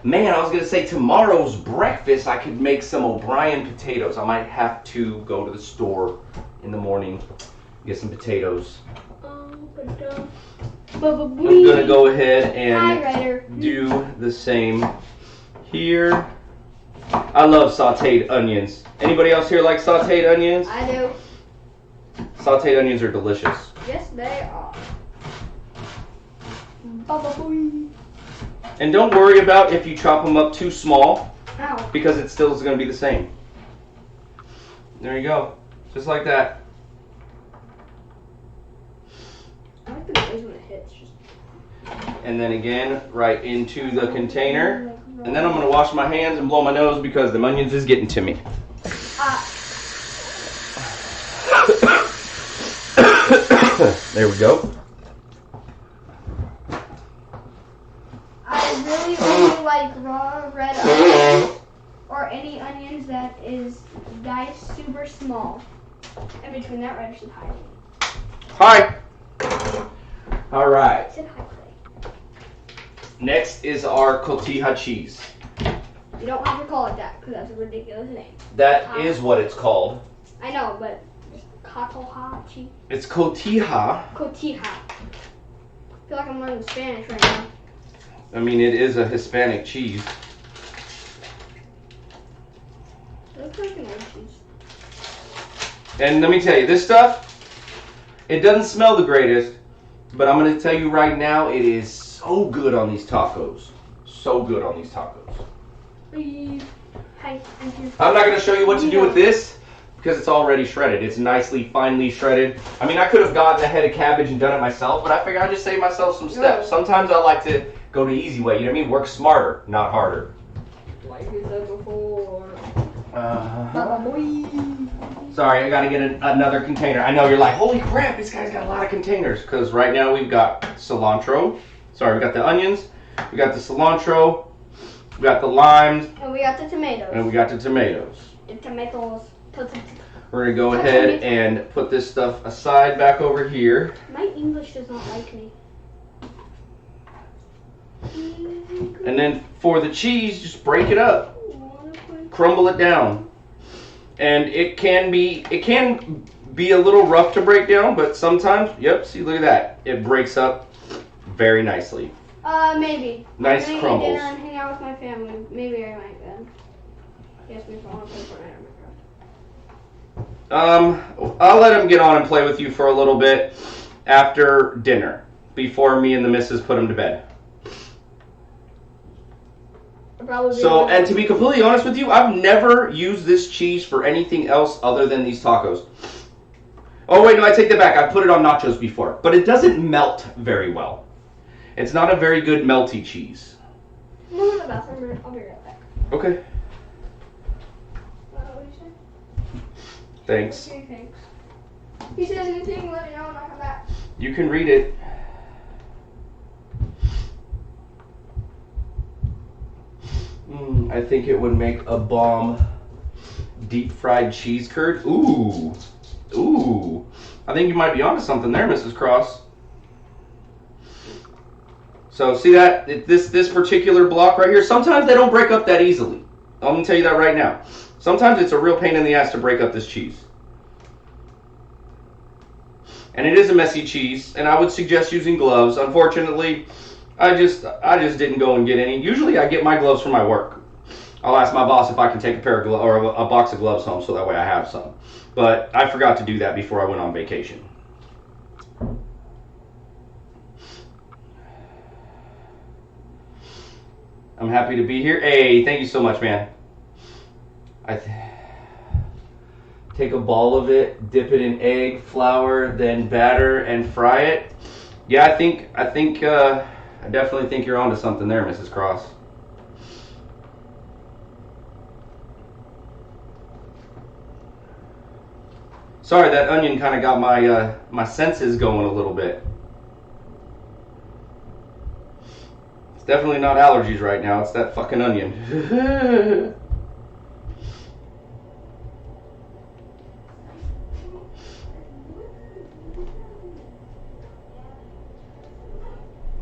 Man, I was gonna say tomorrow's breakfast I could make some O'Brien potatoes. I might have to go to the store in the morning, get some potatoes. I'm gonna go ahead and do the same here. I love sauteed onions. Anybody else here like sauteed onions?
I do.
Sauteed onions are delicious.
Yes, they are.
And don't worry about if you chop them up too small,
Ow.
because it still is going to be the same. There you go. Just like that.
I like the noise when it hits. Just...
And then again, right into the container. And then I'm going to wash my hands and blow my nose because the onions is getting to me. There we go.
I really only like raw red onions or any onions that is diced super small. And between that, red should hide.
Hi. All right.
Sit high, Clay.
Next is our cotija cheese.
You don't have to call it that because that's a ridiculous name.
That is what it's called.
I know, but cotija cheese.
It's cotija.
Cotija. I feel like I'm learning Spanish right now.
I mean, it is a Hispanic cheese.
Looks like an egg cheese.
And let me tell you, this stuff, it doesn't smell the greatest, but I'm going to tell you right now, it is so good on these tacos. So good on these tacos.
Hi, thank you.
I'm not going to show you what to do with this because it's already shredded. It's nicely, finely shredded. I mean, I could have gotten a head of cabbage and done it myself, but I figured I'd just save myself some steps. Sometimes I like to go the easy way, you know what I mean? Work smarter, not harder.
Like you said before.
Sorry, I gotta get another container. I know you're like, holy crap, this guy's got a lot of containers. Because right now we've got cilantro. Sorry, we got the onions. We got the cilantro. We got the limes.
And we got the tomatoes.
And we got the tomatoes.
The tomatoes.
We're gonna go ahead and put this stuff aside back over here.
My English does not like me.
And then for the cheese, just break it up. Crumble it down. And it can be a little rough to break down, but sometimes, yep, see, look at that. It breaks up very nicely.
Maybe.
Nice
I'm gonna
crumbles.
eat dinner and hang out with my family. Maybe I might then. Yes, we want to play Fortnite or Minecraft.
I'll let him get on and play with you for a little bit after dinner, before me and the missus put him to bed. So, and to be completely honest with you, I've never used this cheese for anything else other than these tacos. Oh wait, no, I take that back. I put it on nachos before, but it doesn't melt very well. It's not a very good melty cheese.
I'm going to the bathroom. I'll be right back.
Okay.
What did you say?
Thanks.
Okay, thanks. If he says anything, let me know and I'll come back.
You can read it. I think it would make a bomb deep fried cheese curd. Ooh. Ooh. I think you might be onto something there, Mrs. Cross. So see that? This particular block right here, sometimes they don't break up that easily. I'm going to tell you that right now. Sometimes it's a real pain in the ass to break up this cheese. And it is a messy cheese, and I would suggest using gloves. Unfortunately, I just didn't go and get any. Usually I get my gloves from my work. I'll ask my boss if I can take a pair of gloves or a box of gloves home so that way I have some. But I forgot to do that before I went on vacation. I'm happy to be here. Hey, thank you so much, man. Take a ball of it, dip it in egg, flour, then batter and fry it. Yeah, I definitely think you're onto something there, Mrs. Cross. Sorry, that onion kind of got my senses going a little bit. It's definitely not allergies right now. It's that fucking onion.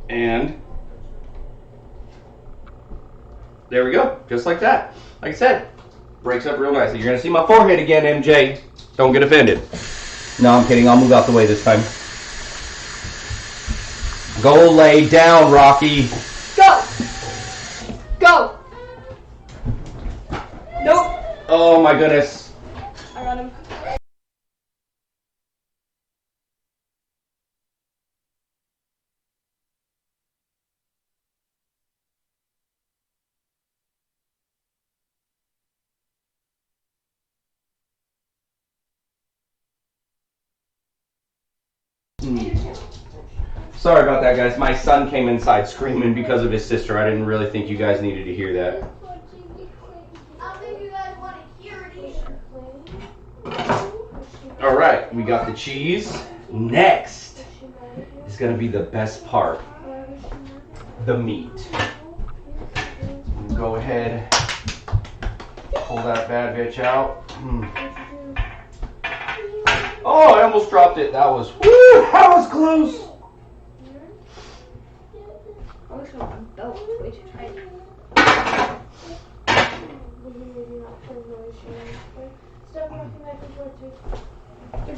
And there we go, just like that. Like I said, breaks up real nicely. You're gonna see my forehead again, MJ. Don't get offended. No, I'm kidding. I'll move out the way this time. Go lay down, Rocky.
Go! Go! Nope.
Oh my goodness.
I got him.
Sorry about that, guys. My son came inside screaming because of his sister. I didn't really think you guys needed to hear that.
I think you guys want to hear it either.
All right, we got the cheese. Next is going to be the best part, the meat. Go ahead, pull that bad bitch out. Oh, I almost dropped it. That was, woo, that was close.
I wish my belt was way too tight.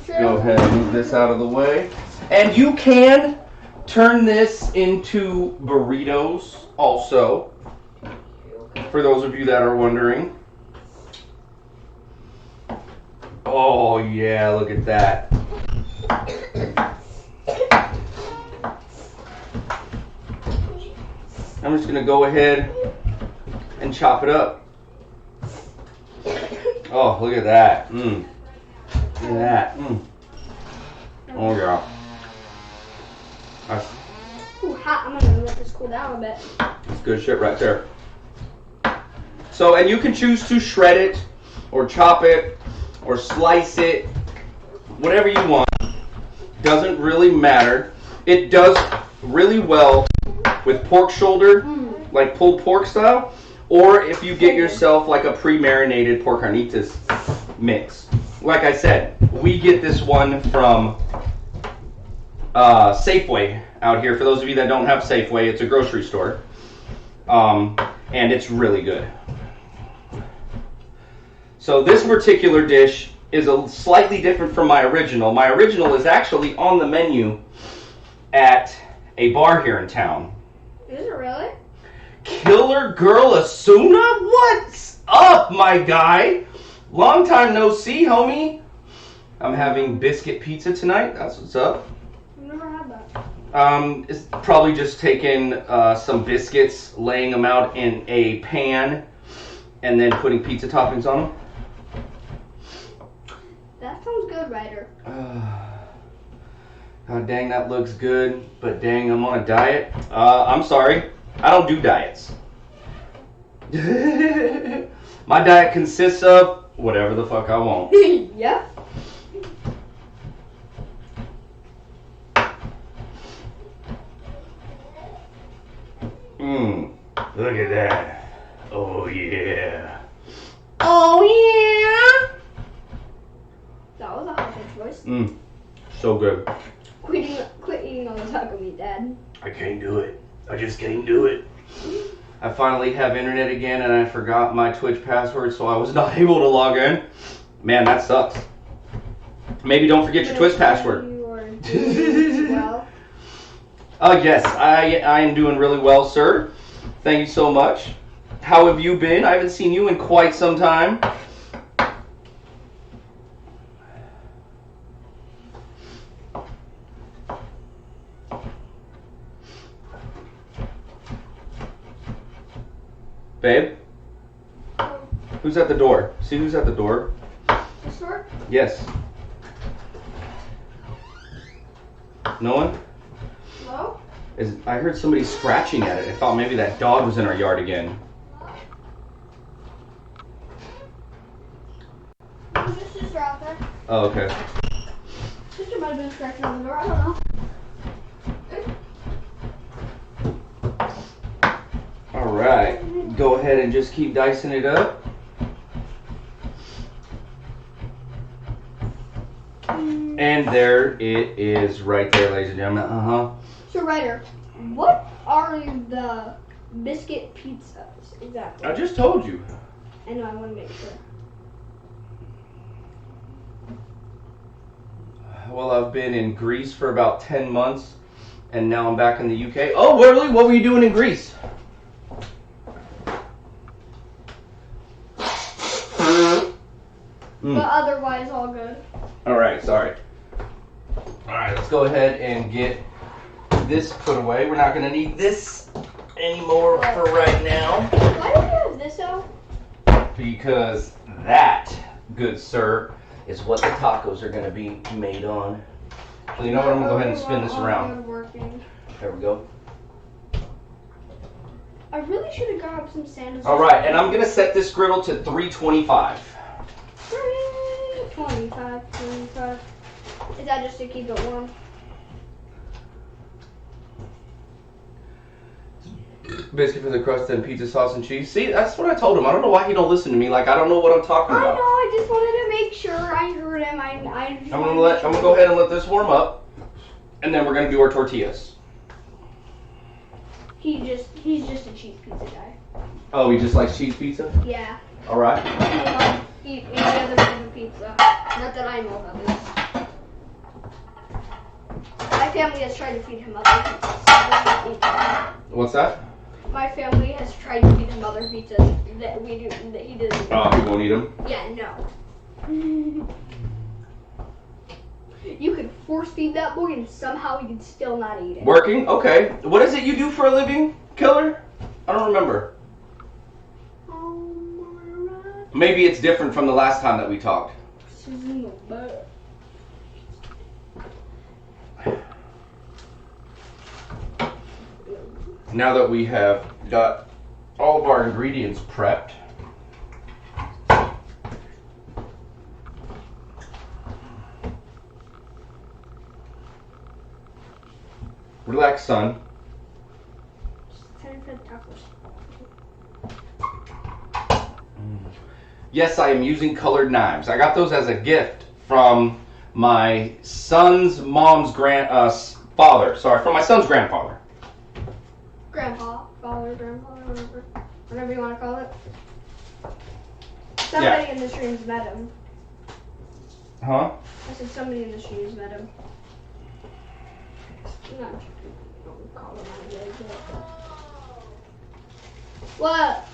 Go ahead and move this out of the way. And you can turn this into burritos also, for those of you that are wondering. Oh yeah, look at that. I'm just gonna go ahead and chop it up. Oh, look at that. Look at that. Oh yeah. That's
Ooh, hot. I'm gonna let this cool down a bit.
good shit right there. So, and you can choose to shred it, or chop it, or slice it, whatever you want. Doesn't really matter. It does really well with pork shoulder, like pulled pork style, or if you get yourself like a pre-marinated pork carnitas mix. Like I said, we get this one from Safeway out here. For those of you that don't have Safeway, it's a grocery store, and it's really good. So this particular dish is a slightly different from my original. My original is actually on the menu at a bar here in town.
Is it really?
Killer Girl Asuna? What's up, my guy? Long time no see, homie. I'm having biscuit pizza tonight. That's what's up.
I've never had that.
It's probably just taking some biscuits, laying them out in a pan, and then putting pizza toppings on them.
That sounds good, Ryder.
God dang, that looks good, but dang, I'm on a diet. I'm sorry, I don't do diets. My diet consists of whatever the fuck I want.
Yeah.
Look at that. Oh yeah. Oh yeah.
That was a hot choice.
So good.
Quit eating all the taco meat, Dad.
I can't do it. I just can't do it. I finally have internet again and I forgot my Twitch password, so I was not able to log in. Man, that sucks. Maybe don't forget your Twitch password.
You are doing well.
Yes, I am doing really well, sir. Thank you so much. How have you been? I haven't seen you in quite some time. Babe? Who's at the door? See who's at the door?
This door?
Yes. No one?
Hello?
I heard somebody scratching at it. I thought maybe that dog was in our yard again.
There's your sister out there.
Oh, okay.
Sister might have been scratching on the door. I don't know.
Alright. Go ahead and just keep dicing it up. And there it is right there, ladies and gentlemen.
So, Ryder, what are the biscuit pizzas exactly?
I just told you.
I know, I want to make sure.
Well, I've been in Greece for about 10 months, and now I'm back in the UK. Oh, really? What were you doing in Greece?
But otherwise, all good.
Alright, sorry. Alright, let's go ahead and get this put away. We're not going to need this anymore for right now.
Why do you have this out?
Because that, good sir, is what the tacos are going to be made on. So you know what? I'm gonna go ahead and spin this around.
Working.
There we go.
I really should have grabbed some sandals.
All right, and I'm gonna set this griddle to 325.
25. Is that just to keep it warm?
Biscuit for the crust and pizza sauce and cheese. See, that's what I told him. I don't know why he don't listen to me. Like I don't know what I'm talking
I know.
about.
I just wanted to make sure I heard him. I'm
gonna go ahead and let this warm up, and then we're gonna do our tortillas.
He's just a cheese pizza guy.
Oh, he just likes cheese pizza?
Yeah.
All right.
He don't eat any other type of pizza. Not that I know of, at least. My family has tried to feed him other pizzas.
What's that?
My family has tried to feed him other pizzas that he doesn't.
Oh, he won't eat them?
Yeah, no. You could force feed that boy and somehow he could still not eat it.
Working? Okay. What is it you do for a living, Killer? I don't remember. Maybe it's different from the last time that we talked. Now that we have got all of our ingredients prepped, relax, son.
Time for the tacos.
Yes, I am using colored knives. I got those as a gift from my son's mom's father. Sorry, from my son's grandfather.
Grandpa, father, grandpa, whatever you want to call it. Somebody in the streams met him.
Huh?
I said somebody in the streams met him. Not don't call him out yet. What?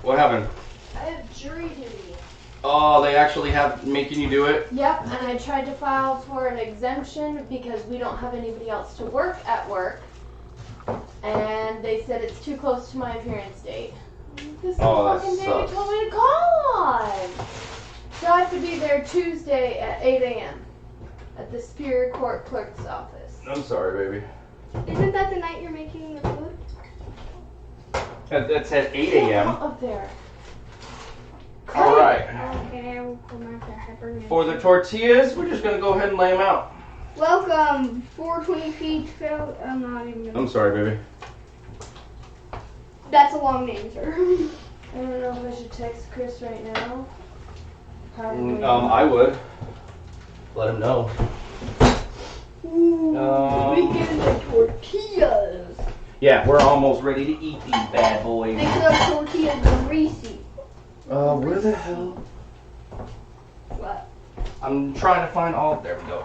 What happened?
I have jury duty.
Oh, they actually have making you do it?
Yep, and I tried to file for an exemption because we don't have anybody else to work at work. And they said it's too close to my appearance date. This is the
that
fucking day
sucks.
you told me to call on. So I have to be there Tuesday at 8 a.m. at the Superior Court Clerk's office.
I'm sorry, baby.
Isn't that the night you're making the food?
That's at 8
Get
a.m.
out of there.
All right.
Okay, I will pull my pepper.
For the tortillas, we're just going to go ahead and lay them out.
Welcome, 420 feet. I'm not even gonna.
I'm sorry, baby.
That's a long name, sir.
I don't know if I should text Chris right now. Probably.
I would. Let him know.
Ooh, we getting the tortillas.
Yeah, we're almost ready to eat these bad boys.
Make those tortillas greasy.
Where the hell?
What?
I'm trying to find all. There we go.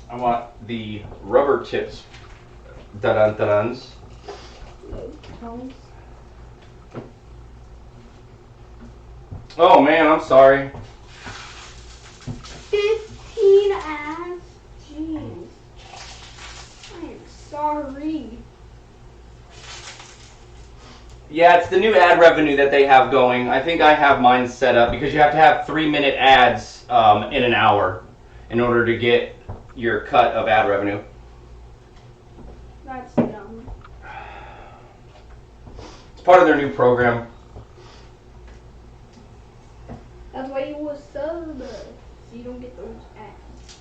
I want the rubber tips. Da-dun-da-duns. Oh man, I'm sorry.
15 ads? Jeez. I am sorry.
Yeah, it's the new ad revenue that they have going. I think I have mine set up because you have to have 3-minute ads in an hour in order to get your cut of ad revenue.
That's dumb.
It's part of their new program.
That's why you was sub. So you don't get those ads.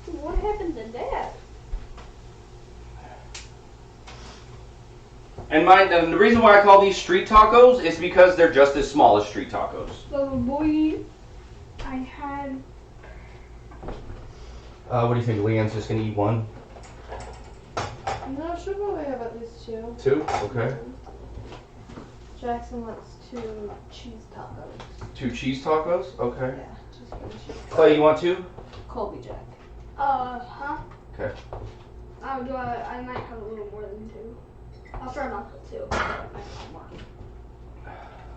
What happened to that?
And the reason why I call these street tacos is because they're just as small as street tacos.
So boy, I had.
What do you think? Leanne's just gonna eat one?
No, she'll probably have at least 2.
2? Okay.
Jackson wants 2 cheese tacos.
2 cheese tacos? Okay.
Yeah, just for the cheese.
Clay, you want 2?
Colby Jack.
Huh?
Okay.
I might have a little more than 2. I'll start off with 2. But I might have more.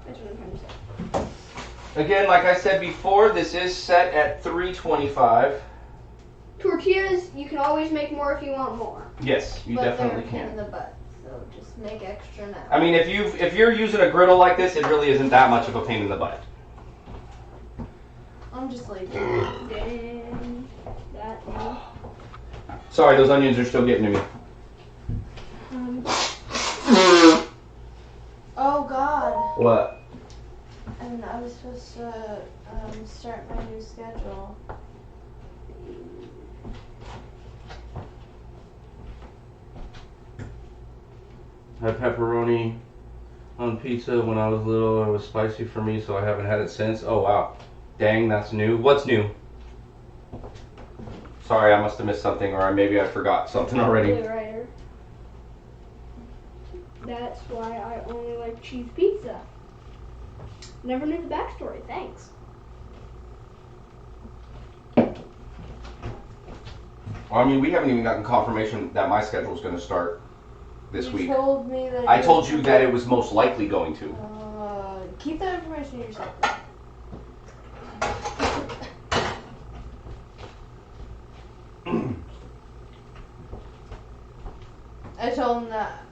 That's what I'm trying to say.
Again, like I said before, this is set at 325.
Tortillas, you can always make more if you want more.
Yes, you
But
definitely
they're a pain in
can.
the butt, so just make extra now.
I mean, if you're using a griddle like this, it really isn't that much of a pain in the butt.
I'm just lazy.
Dang. That no.
Sorry, those onions are still getting to me.
Oh God.
What?
And I was supposed to start my new schedule.
Had pepperoni on pizza when I was little. It was spicy for me, so I haven't had it since. Oh wow. Dang, that's new. What's new? Sorry, I must have missed something, or maybe I forgot something already.
Blue Rider. That's why I only like cheese pizza. Never knew the backstory. Thanks.
Well, I mean, we haven't even gotten confirmation that my schedule is going to start this
You
week.
told me that.
I told you that it was most likely going to.
Keep that information to yourself. I told him that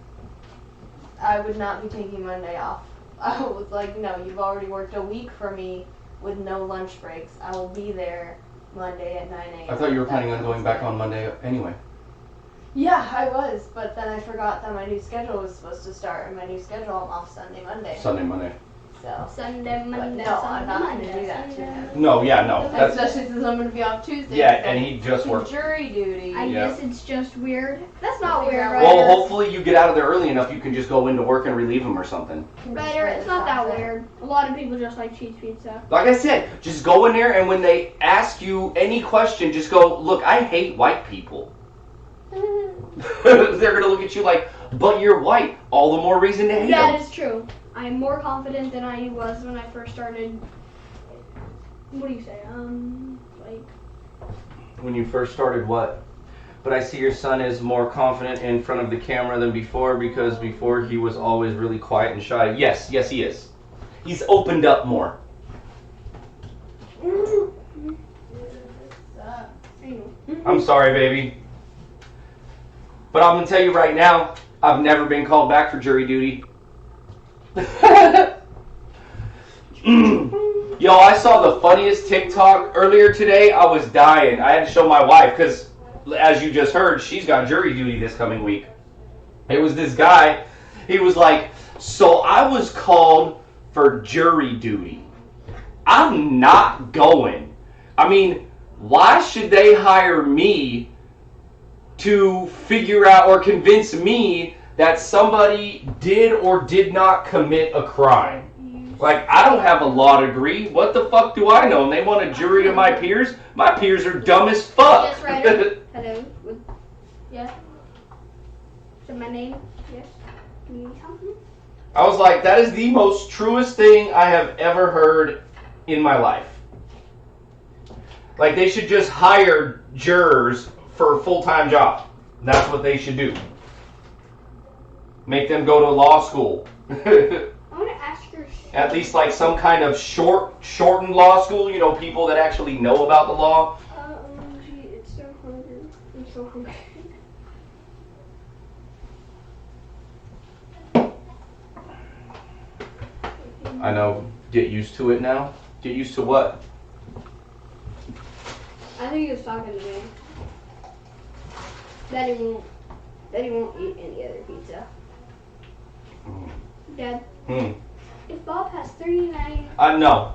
I would not be taking Monday off. I was like, no, you've already worked a week for me with no lunch breaks. I will be there Monday at 9 a.m.
I thought you were planning on going back on Monday anyway.
Yeah, I was, but then I forgot that my new schedule was supposed to start, and my new schedule, I'm off Sunday, Monday.
Sunday, Monday.
So.
Sunday, Monday.
No, I'm not going to do that to him.
No, yeah, no. That's,
Especially since I'm going to be off Tuesday.
yeah, and he just worked.
Jury duty.
I
Yeah.
guess it's just weird. That's not
Figure
weird,
out
right?
Well, hopefully you get out of there early enough you can just go into work and relieve him or something.
Ryder, it's not that weird. A lot of people just like cheese pizza.
Like I said, just go in there and when they ask you any question, just go, look, I hate white people. They're going to look at you like, but you're white. All the more reason to hate
That
them.
is true. I am more confident than I was when I first started. What do you say? Like.
When you first started what? But I see your son is more confident in front of the camera than before because before he was always really quiet and shy. Yes, yes he is. He's opened up more. I'm sorry, baby. But I'm going to tell you right now, I've never been called back for jury duty. Yo, I saw the funniest TikTok earlier today. I was dying. I had to show my wife because, as you just heard, she's got jury duty this coming week. It was this guy. He was like, so I was called for jury duty. I'm not going. I mean, why should they hire me to figure out or convince me that somebody did or did not commit a crime? Like, I don't have a law degree. What the fuck do I know? And they want a jury of my peers? My peers are dumb as fuck.
Yes, Ryder. Hello. Yeah. Is that my name? Yes. Can you help me?
I was like, that is the most truest thing I have ever heard in my life. Like, they should just hire jurors for a full-time job. That's what they should do. Make them go to law school.
I want to ask her.
At least like some kind of shortened law school, you know, people that actually know about the law.
Gee, it's so hungry. I'm so hungry.
I know. Get used to it now. Get used to what?
I think he was talking to me. Daddy won't eat any other pizza. Dad, if Bob has 39...
No.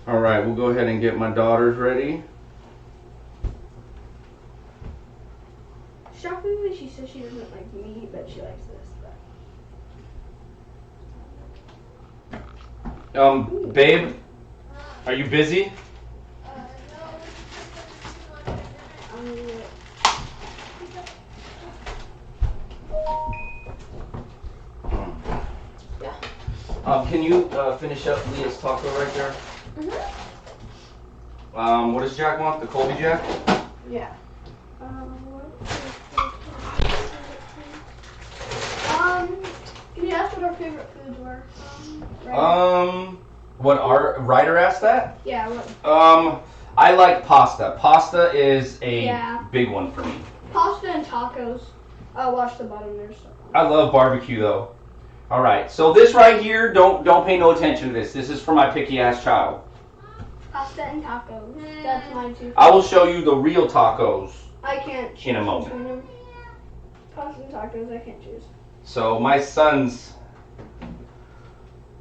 All right, we'll go ahead and get my daughters ready.
Shockingly, she says she doesn't like meat, but she likes this.
Babe, are you busy? Can you finish up Leah's taco right there?
Mm-hmm.
What does Jack want? The Colby Jack?
Yeah.
Can you ask what our favorite foods were?
What our Ryder asked that?
Yeah. What?
I like pasta. Pasta is a
Yeah.
big one for me.
Pasta and tacos. Watch the bottom there. So.
I love barbecue though. All right. So this right here, don't pay no attention to this. This is for my picky ass child.
Pasta and tacos. That's mine too.
I will show you the real tacos
I can't choose
in a moment.
between them. Pasta and tacos, I can't choose.
So my son's,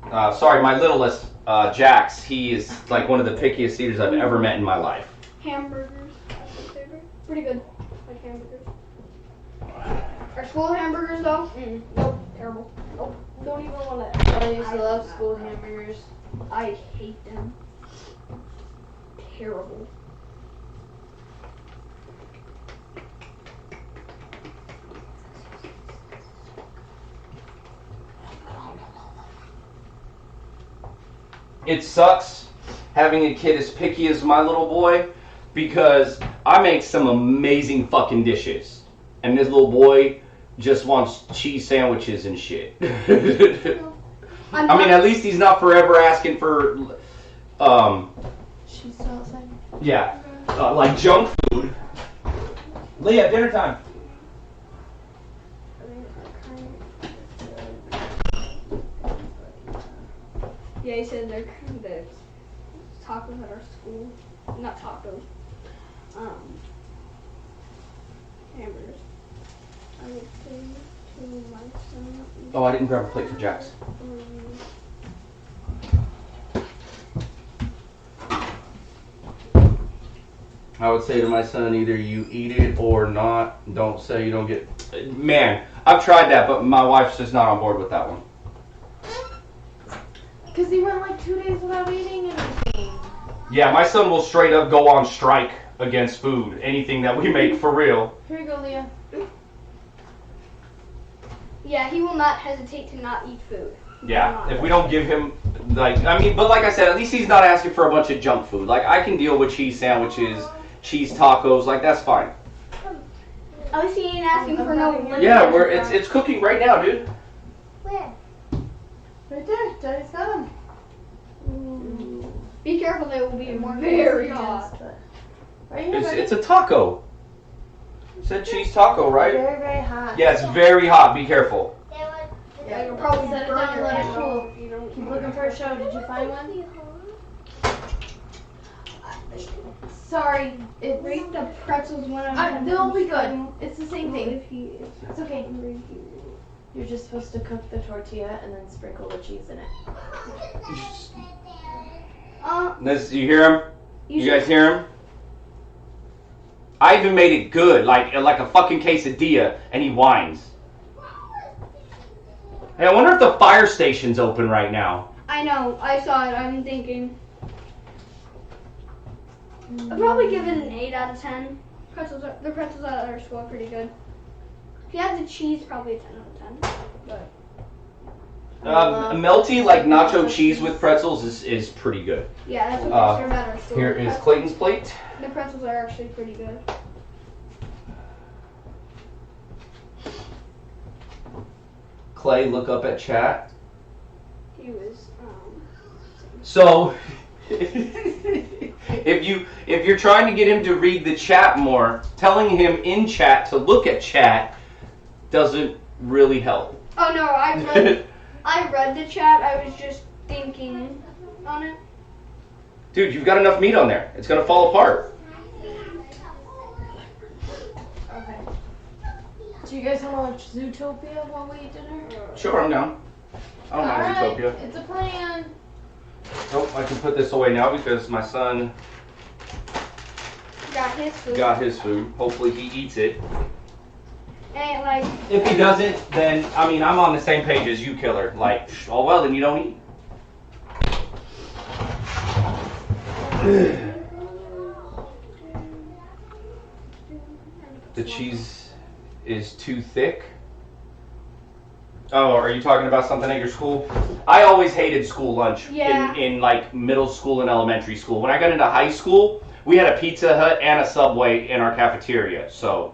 my littlest, Jax, he is like one of the pickiest eaters I've ever met in my life.
Hamburgers, that's my favorite. Pretty good. Like hamburgers. Our school hamburgers though? Nope, terrible. Nope, don't even want to.
I used to love school hamburgers.
I hate them. Terrible.
It sucks having a kid as picky as my little boy because I make some amazing fucking dishes. And this little boy just wants cheese sandwiches and shit. I mean, at least he's not forever asking for,
She's still outside.
yeah, like junk food. Leah, dinner time.
Yeah, he said they're the tacos at our school. Not tacos. Hamburgers. I would say to my son.
Oh, I didn't grab a plate for Jax. I would say to my son, either you eat it or not. Don't say you don't get... Man, I've tried that, but my wife's just not on board with that one.
Because he went like 2 days without eating anything.
Yeah, my son will straight up go on strike against food. Anything that we make, for real.
Here you go, Leah.
Yeah, he will not hesitate to not eat food.
Yeah, if we don't give him, like, I mean, but like I said, at least he's not asking for a bunch of junk food. Like, I can deal with cheese sandwiches, cheese tacos, like, that's fine.
At least he ain't asking for no.
Yeah, it's cooking right now, dude.
Where?
Right there. Daddy's got them.
Be careful, they will be very hot.
Right here,
It's a taco. It said cheese taco, right?
very, very hot.
Yeah, it's very hot. Be careful.
Yeah, you'll probably
Set it
burn
down and
your
let it
hand
cool.
off if you don't.
Keep looking for a show. Did you find one? Sorry, it's
Rate the pretzels 1 out of 10.
they'll be good. It's the same thing.
If he is
It's okay. You're just supposed to cook the tortilla and then sprinkle the cheese in it.
You hear him? You guys hear him? I even made it good, like a fucking quesadilla, and he whines. Hey, I wonder if the fire station's open right now.
I know, I saw it. I'm thinking. I'd probably give it an 8 out of 10. The pretzels at our school are pretty good. If you have the cheese, probably a 10 out of 10. But
Melty, like nacho cheese with pretzels, is pretty good.
yeah, that's what they serve at our school.
Here is Clayton's plate.
The pretzels are actually pretty good.
Clay, look up at chat.
He was.
So, if you're trying to get him to read the chat more, telling him in chat to look at chat doesn't really help.
Oh no, I read the chat. I was just thinking on it.
Dude, you've got enough meat on there. It's gonna fall apart.
Okay. Do you guys want to watch Zootopia while we eat dinner?
Sure, I'm down. I don't mind Zootopia.
It's a plan.
Oh, I can put this away now because my son
Got his food.
got his food. Hopefully he eats it.
And like.
If he doesn't, then, I mean, I'm on the same page as you, killer. Like, oh well, then you don't eat. The cheese is too thick. Oh, are you talking about something at your school? I always hated school lunch
Yeah.
in like middle school and elementary school. When I got into high school, we had a Pizza Hut and a Subway in our cafeteria. So,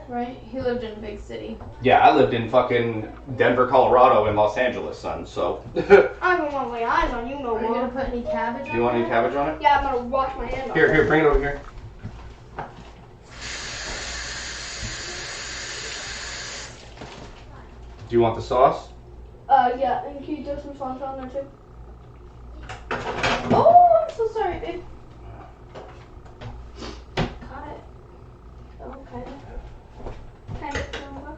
Right? He lived in a big city.
yeah, I lived in fucking Denver, Colorado, and Los Angeles, son. So,
I don't want my eyes on you no
Are you gonna
more.
put any cabbage on
do you want any
there?
cabbage on it?
Yeah, I'm gonna wash my hands off.
Here, bring it over here. Do you want the sauce?
Yeah, and can you throw some sauce on there too?
Oh, I'm so sorry, babe.
Got it. Okay. Kind of silver.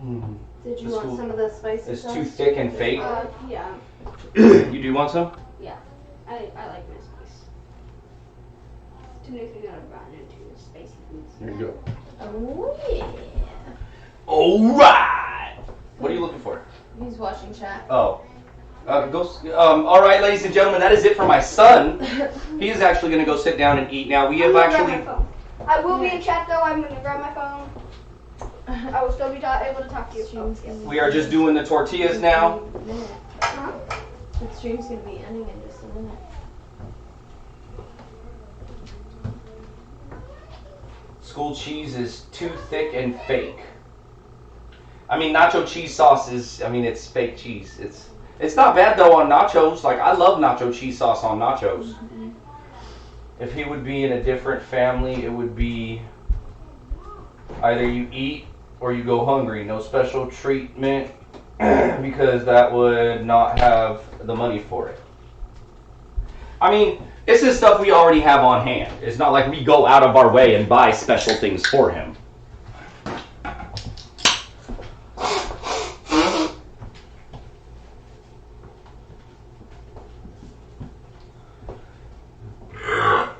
Mm.
Did you
It's
want
cool.
some of the spicy
It's
sauce?
too thick and fake.
Yeah.
You do want some?
I like my spice. Too many things I've gotten into spicy foods.
There you go.
Oh, yeah.
All right. What are you looking for?
He's watching chat.
Oh. All right, ladies and gentlemen, that is it for my son. He is actually going to go sit down and eat now. We have actually...
I will be in chat though. I'm going to grab my phone. I will still be able to talk to you. Oh, yes.
We are just doing the tortillas now.
Huh?
The stream's going to be ending in just a minute.
School cheese is too thick and fake. I mean, nacho cheese sauce is, it's fake cheese. It's not bad though on nachos. Like, I love nacho cheese sauce on nachos.
Mm-hmm.
If he would be in a different family, it would be either you eat or you go hungry. No special treatment because that would not have the money for it. I mean, this is stuff we already have on hand. It's not like we go out of our way and buy special things for him.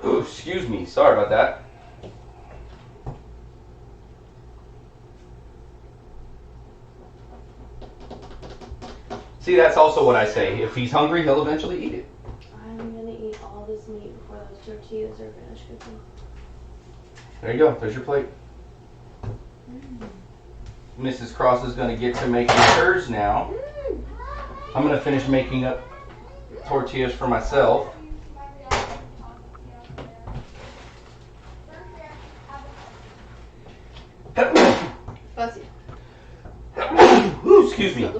Ooh, excuse me. Sorry about that. See, that's also what I say. If he's hungry, he'll eventually eat it.
I'm going to eat all this meat before those tortillas are finished cooking.
There you go. There's your plate. Mrs. Cross is going to get to making hers now. I'm going to finish making up tortillas for myself.
Bless you.
Ooh, excuse me.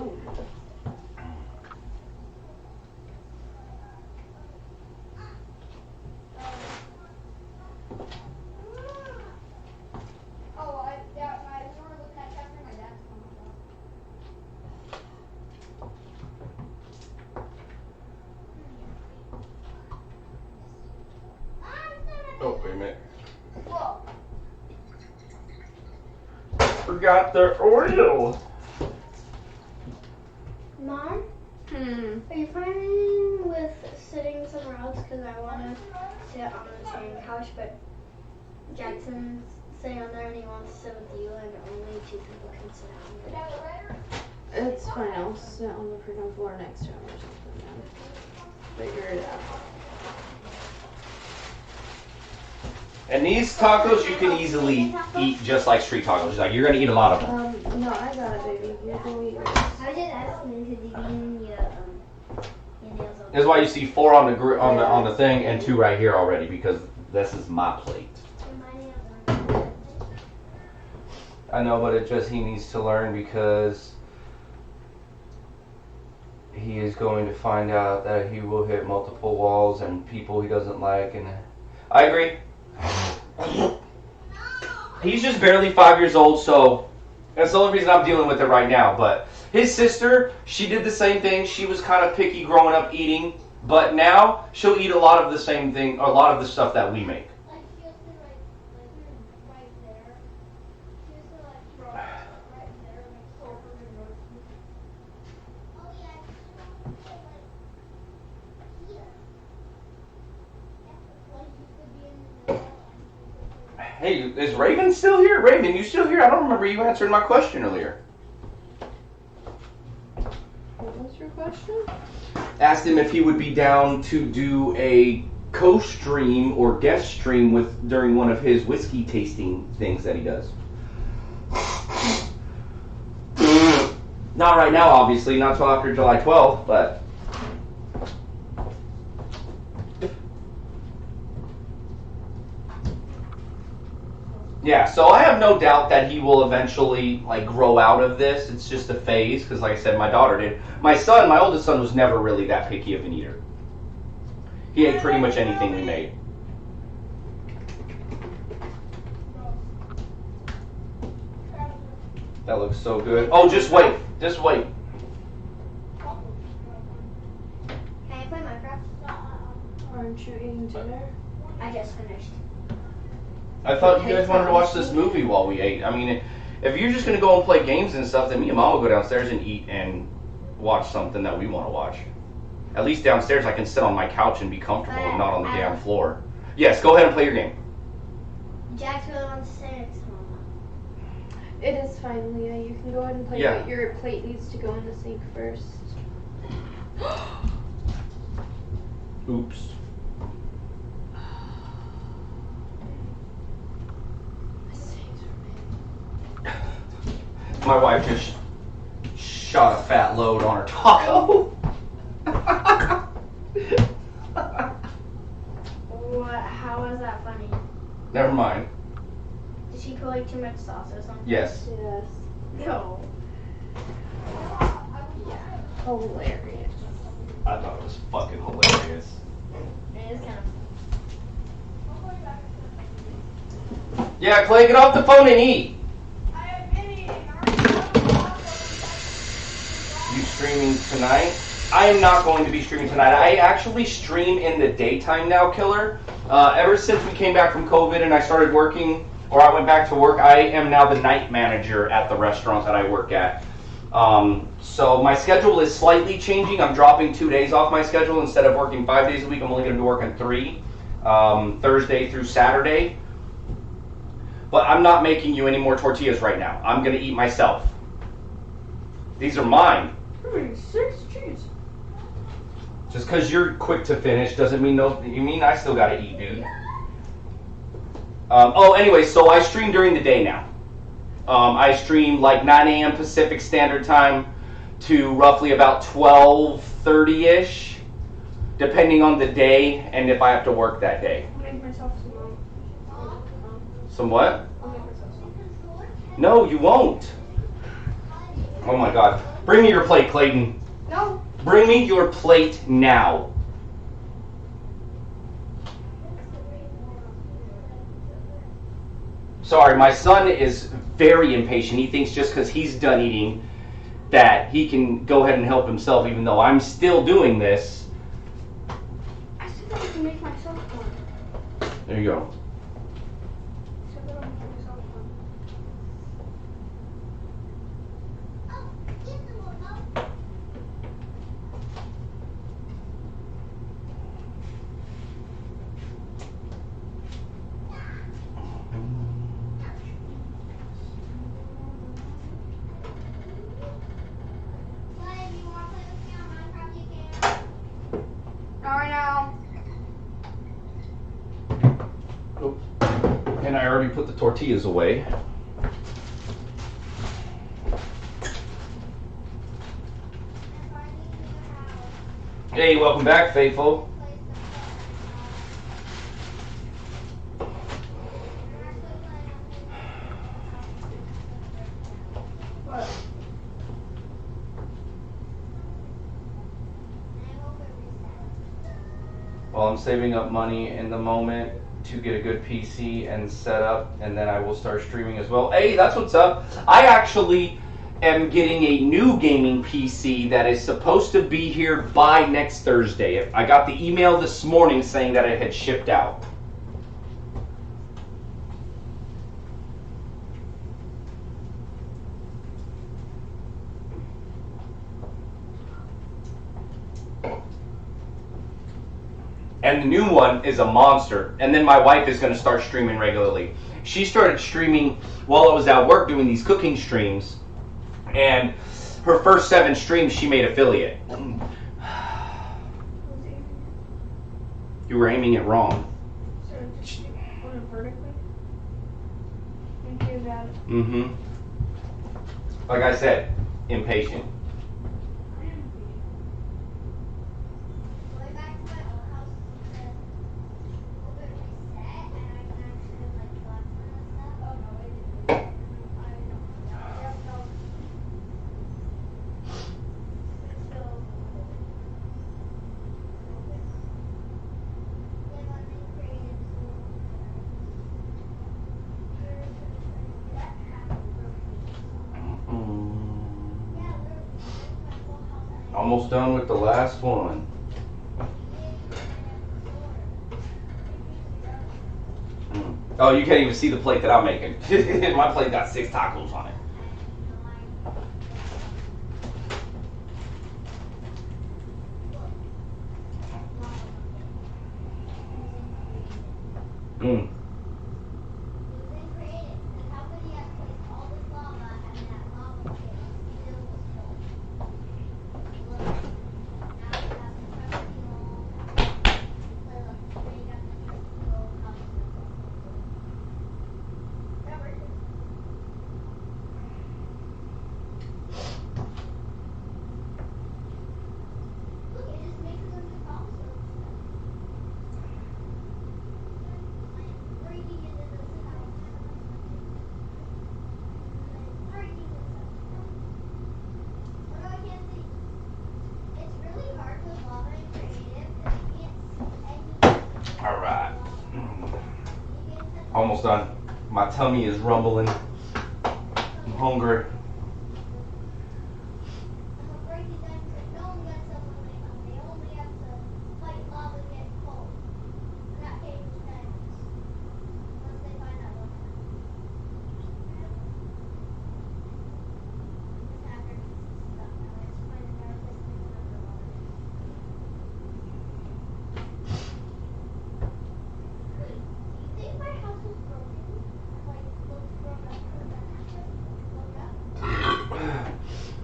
Oh, wait a minute. Forgot the Oreo.
Mom,
Hmm.
are you fine with sitting somewhere else? Because I want to sit on the same couch, but Jackson's sitting on there and he wants to sit with you, and only two people can sit on there.
It's fine. I'll sit on the freaking floor next to him or something. Man. Figure it out.
And these tacos you can easily eat just like street tacos. Like, you're gonna eat a lot of them.
No, I got it, baby. You're going to eat yours.
I was just asking because you mean your nails on.
That's why you see 4 on the thing and 2 right here already, because this is my plate. I know, but he needs to learn, because he is going to find out that he will hit multiple walls and people he doesn't like, and I agree. He's just barely 5 years old, so that's the only reason I'm dealing with it right now. But his sister, she did the same thing. She was kind of picky growing up eating, but now she'll eat a lot of the same thing, a lot of the stuff that we make. Hey, is Raven still here? Raven, you still here? I don't remember you answering my question earlier.
What was your question?
Asked him if he would be down to do a co-stream or guest stream during one of his whiskey tasting things that he does. Not right now, obviously, not till after July 12th, but... Yeah, so I have no doubt that he will eventually grow out of this. It's just a phase, because like I said, my daughter did. My oldest son, was never really that picky of an eater. He ate pretty much anything we made. That looks so good. Oh, just wait. Just wait.
dinner?
I just finished.
I thought you guys wanted to watch this movie while we ate. I mean, if you're just gonna go and play games and stuff, then me and Mom will go downstairs and eat and watch something that we want to watch. At least downstairs I can sit on my couch and be comfortable and not on the damn floor. Yes, go ahead and play your game.
Jack really wants to say it to Mama.
It is fine, Leah. You can go ahead and play,
Yeah.
but your plate needs to go in the sink first.
Oops. My wife just shot a fat load on her taco.
What? How was that funny?
Never mind.
Did she put like too much sauce or something?
Yes.
Yes.
No.
Hilarious.
I thought it was fucking hilarious.
It is kind of.
Yeah, Clay, get off the phone and eat. You streaming tonight? I am not going to be streaming tonight. I actually stream in the daytime now, Killer. Ever since we came back from COVID and I started working, or I went back to work, I am now the night manager at the restaurant that I work at. So my schedule is slightly changing. I'm dropping 2 days off my schedule. Instead of working 5 days a week, I'm only going to be working 3, Thursday through Saturday. But I'm not making you any more tortillas right now. I'm going to eat myself. These are mine.
6 cheese.
Just because you're quick to finish doesn't mean no. You mean I still got to eat, dude. Anyway, so I stream during the day now. I stream like 9 a.m. Pacific Standard Time to roughly about 12:30ish, depending on the day and if I have to work that day.
I'll make myself some.
Some what?
I'll make myself some.
No, you won't. Oh my God. Bring me your plate, Clayton.
No.
Bring me your plate now. Sorry, my son is very impatient. He thinks just because he's done eating that he can go ahead and help himself, even though I'm still doing this.
I said that I can make myself one.
There you go.
I said that I'll make myself one. Not right now.
And I already put the tortillas away. Hey, welcome back, faithful.
What?
Well, I'm saving up money in the moment to get a good PC and set up, and then I will start streaming as well. Hey, that's what's up. I actually am getting a new gaming PC that is supposed to be here by next Thursday. I got the email this morning saying that it had shipped out. And the new one is a monster. And then my wife is going to start streaming regularly. She started streaming while I was at work doing these cooking streams. And her first 7 streams, she made affiliate. You were aiming it wrong.
So just put it vertically. Thank you, Dad.
Mm-hmm. Like I said, impatient. Almost done with the last one. Oh, you can't even see the plate that I'm making. My plate got 6 tacos on it. Mm. All right. Almost done. My tummy is rumbling. I'm hungry.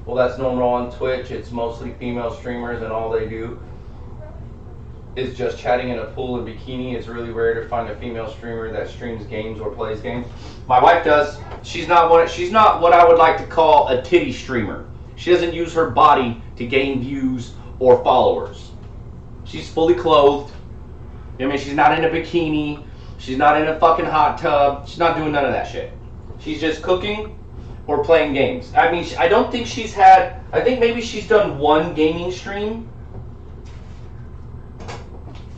Well, that's normal on Twitch. It's mostly female streamers, and all they do is just chatting in a pool in bikini. It's really rare to find a female streamer that streams games or plays games. My wife does. She's not what I would like to call a titty streamer. She doesn't use her body to gain views or followers. She's fully clothed. I mean, she's not in a bikini. She's not in a fucking hot tub. She's not doing none of that shit. She's just cooking or playing games. I mean, I don't think she's had, I think maybe she's done one gaming stream.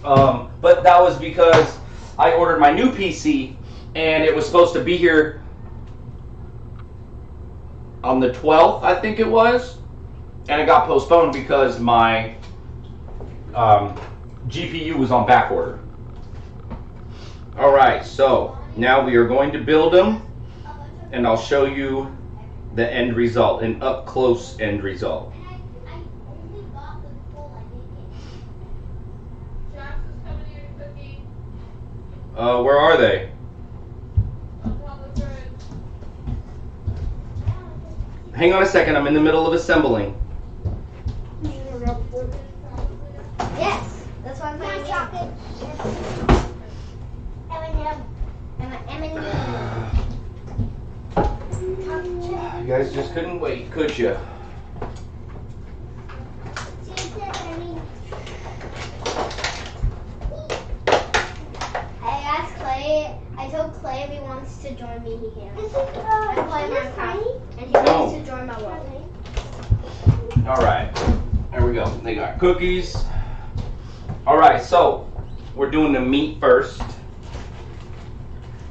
But that was because I ordered my new PC and it was supposed to be here on the 12th, I think it was. And it got postponed because my GPU was on back order. Alright, so now we are going to build them and I'll show you the end result, an up close end result. Where are they? Hang on a second, I'm in the middle of assembling.
Yes, that's why I'm playing chocolate.
You guys just couldn't wait, could you?
I told Clay if he wants to join me, he can. I'm playing Minecraft, and he wants to join my world.
Alright, there we go. They got cookies. Alright, so we're doing the meat first,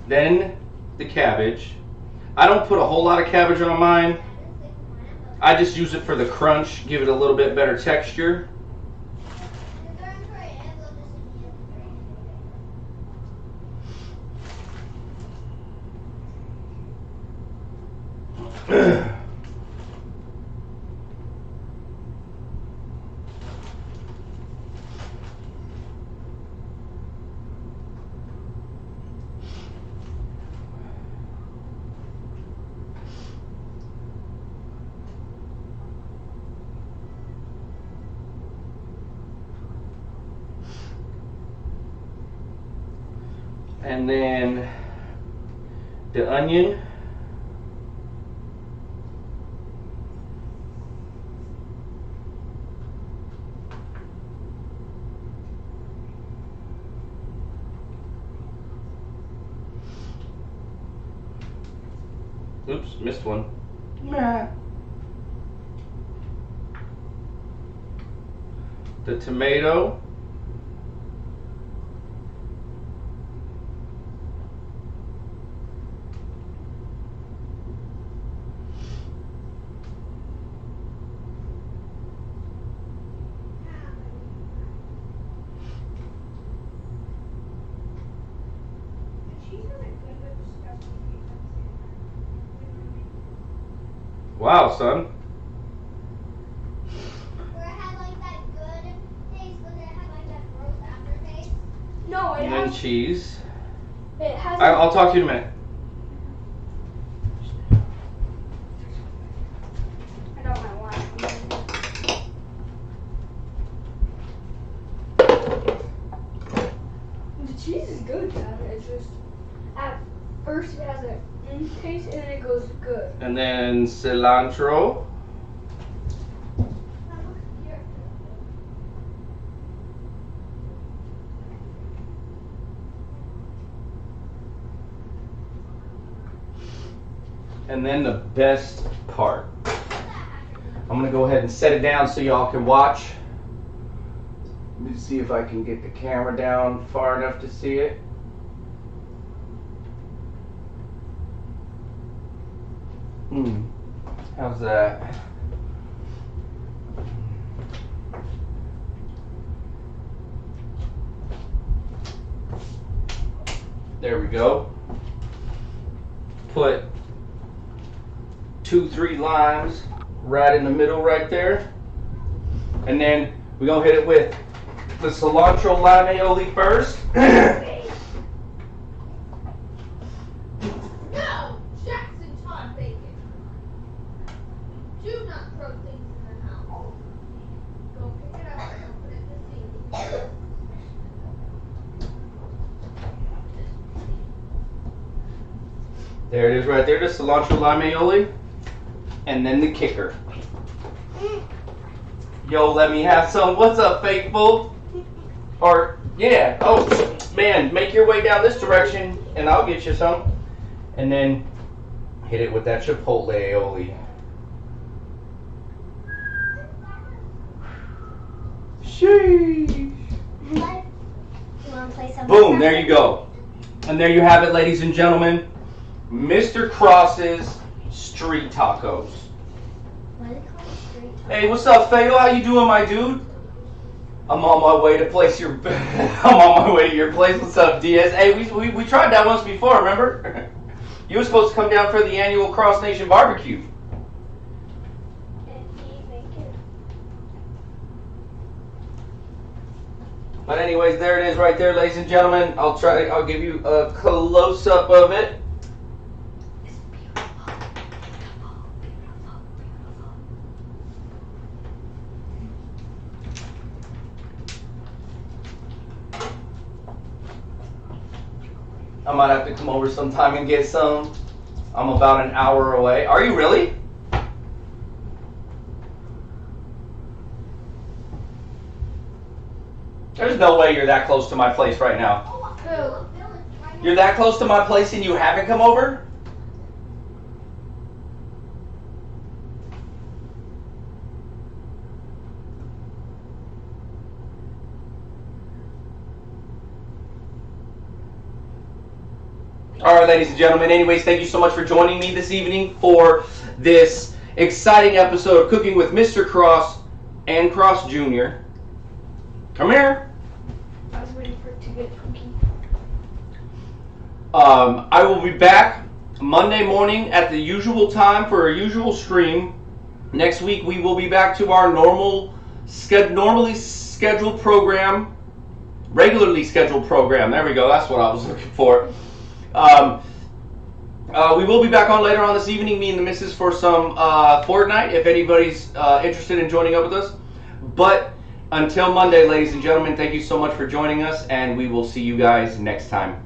then the cabbage. I don't put a whole lot of cabbage on mine. I just use it for the crunch, give it a little bit better texture. And then the onion. Oops, missed one. The tomato. Wow, son.
Where it had like that good taste, but then it had like that gross aftertaste.
No, it
And then
has.
cheese.
It has.
I'll talk to you in a minute.
I got my wine. The cheese is good, Dad. It's just at first it has a taste and then it goes good.
And then cilantro. And then the best part. I'm gonna go ahead and set it down so y'all can watch. Let me see if I can get the camera down far enough to see it. How's that? There we go. Put 2-3 limes right in the middle right there. And then we're gonna hit it with the cilantro lime aioli first.
No, Jackson Todd bacon. Do not throw things in the house. Go pick it up and put it in the sink.
There it is right there, the cilantro lime aioli. And then the kicker. Yo, let me have some. What's up, faithful? Or, yeah. Oh, man, make your way down this direction and I'll get you some. And then hit it with that chipotle aioli. Sheesh.
You want to play some?
Boom, there you go. And there you have it, ladies and gentlemen. Mr. Cross's Street Tacos.
Why do they call it street tacos?
Hey, what's up, Fayo? How you doing, my dude? I'm on my way to place your. I'm on my way to your place. What's up, Diaz? Hey, we tried that once before. Remember? You were supposed to come down for the annual Cross Nation barbecue. But anyways, there it is, right there, ladies and gentlemen. I'll give you a close up of it. I might have to come over sometime and get some. I'm about an hour away. Are you really? There's no way you're that close to my place right now. You're that close to my place and you haven't come over? All right, ladies and gentlemen. Anyways, thank you so much for joining me this evening for this exciting episode of Cooking with Mr. Cross and Cross Jr. Come here.
I was waiting for it to get cookie.
I will be back Monday morning at the usual time for a usual stream. Next week we will be back to our regularly scheduled program. There we go. That's what I was looking for. We will be back on later on this evening, me and the missus, for some Fortnite, if anybody's interested in joining up with us. But until Monday, ladies and gentlemen, thank you so much for joining us, and we will see you guys next time.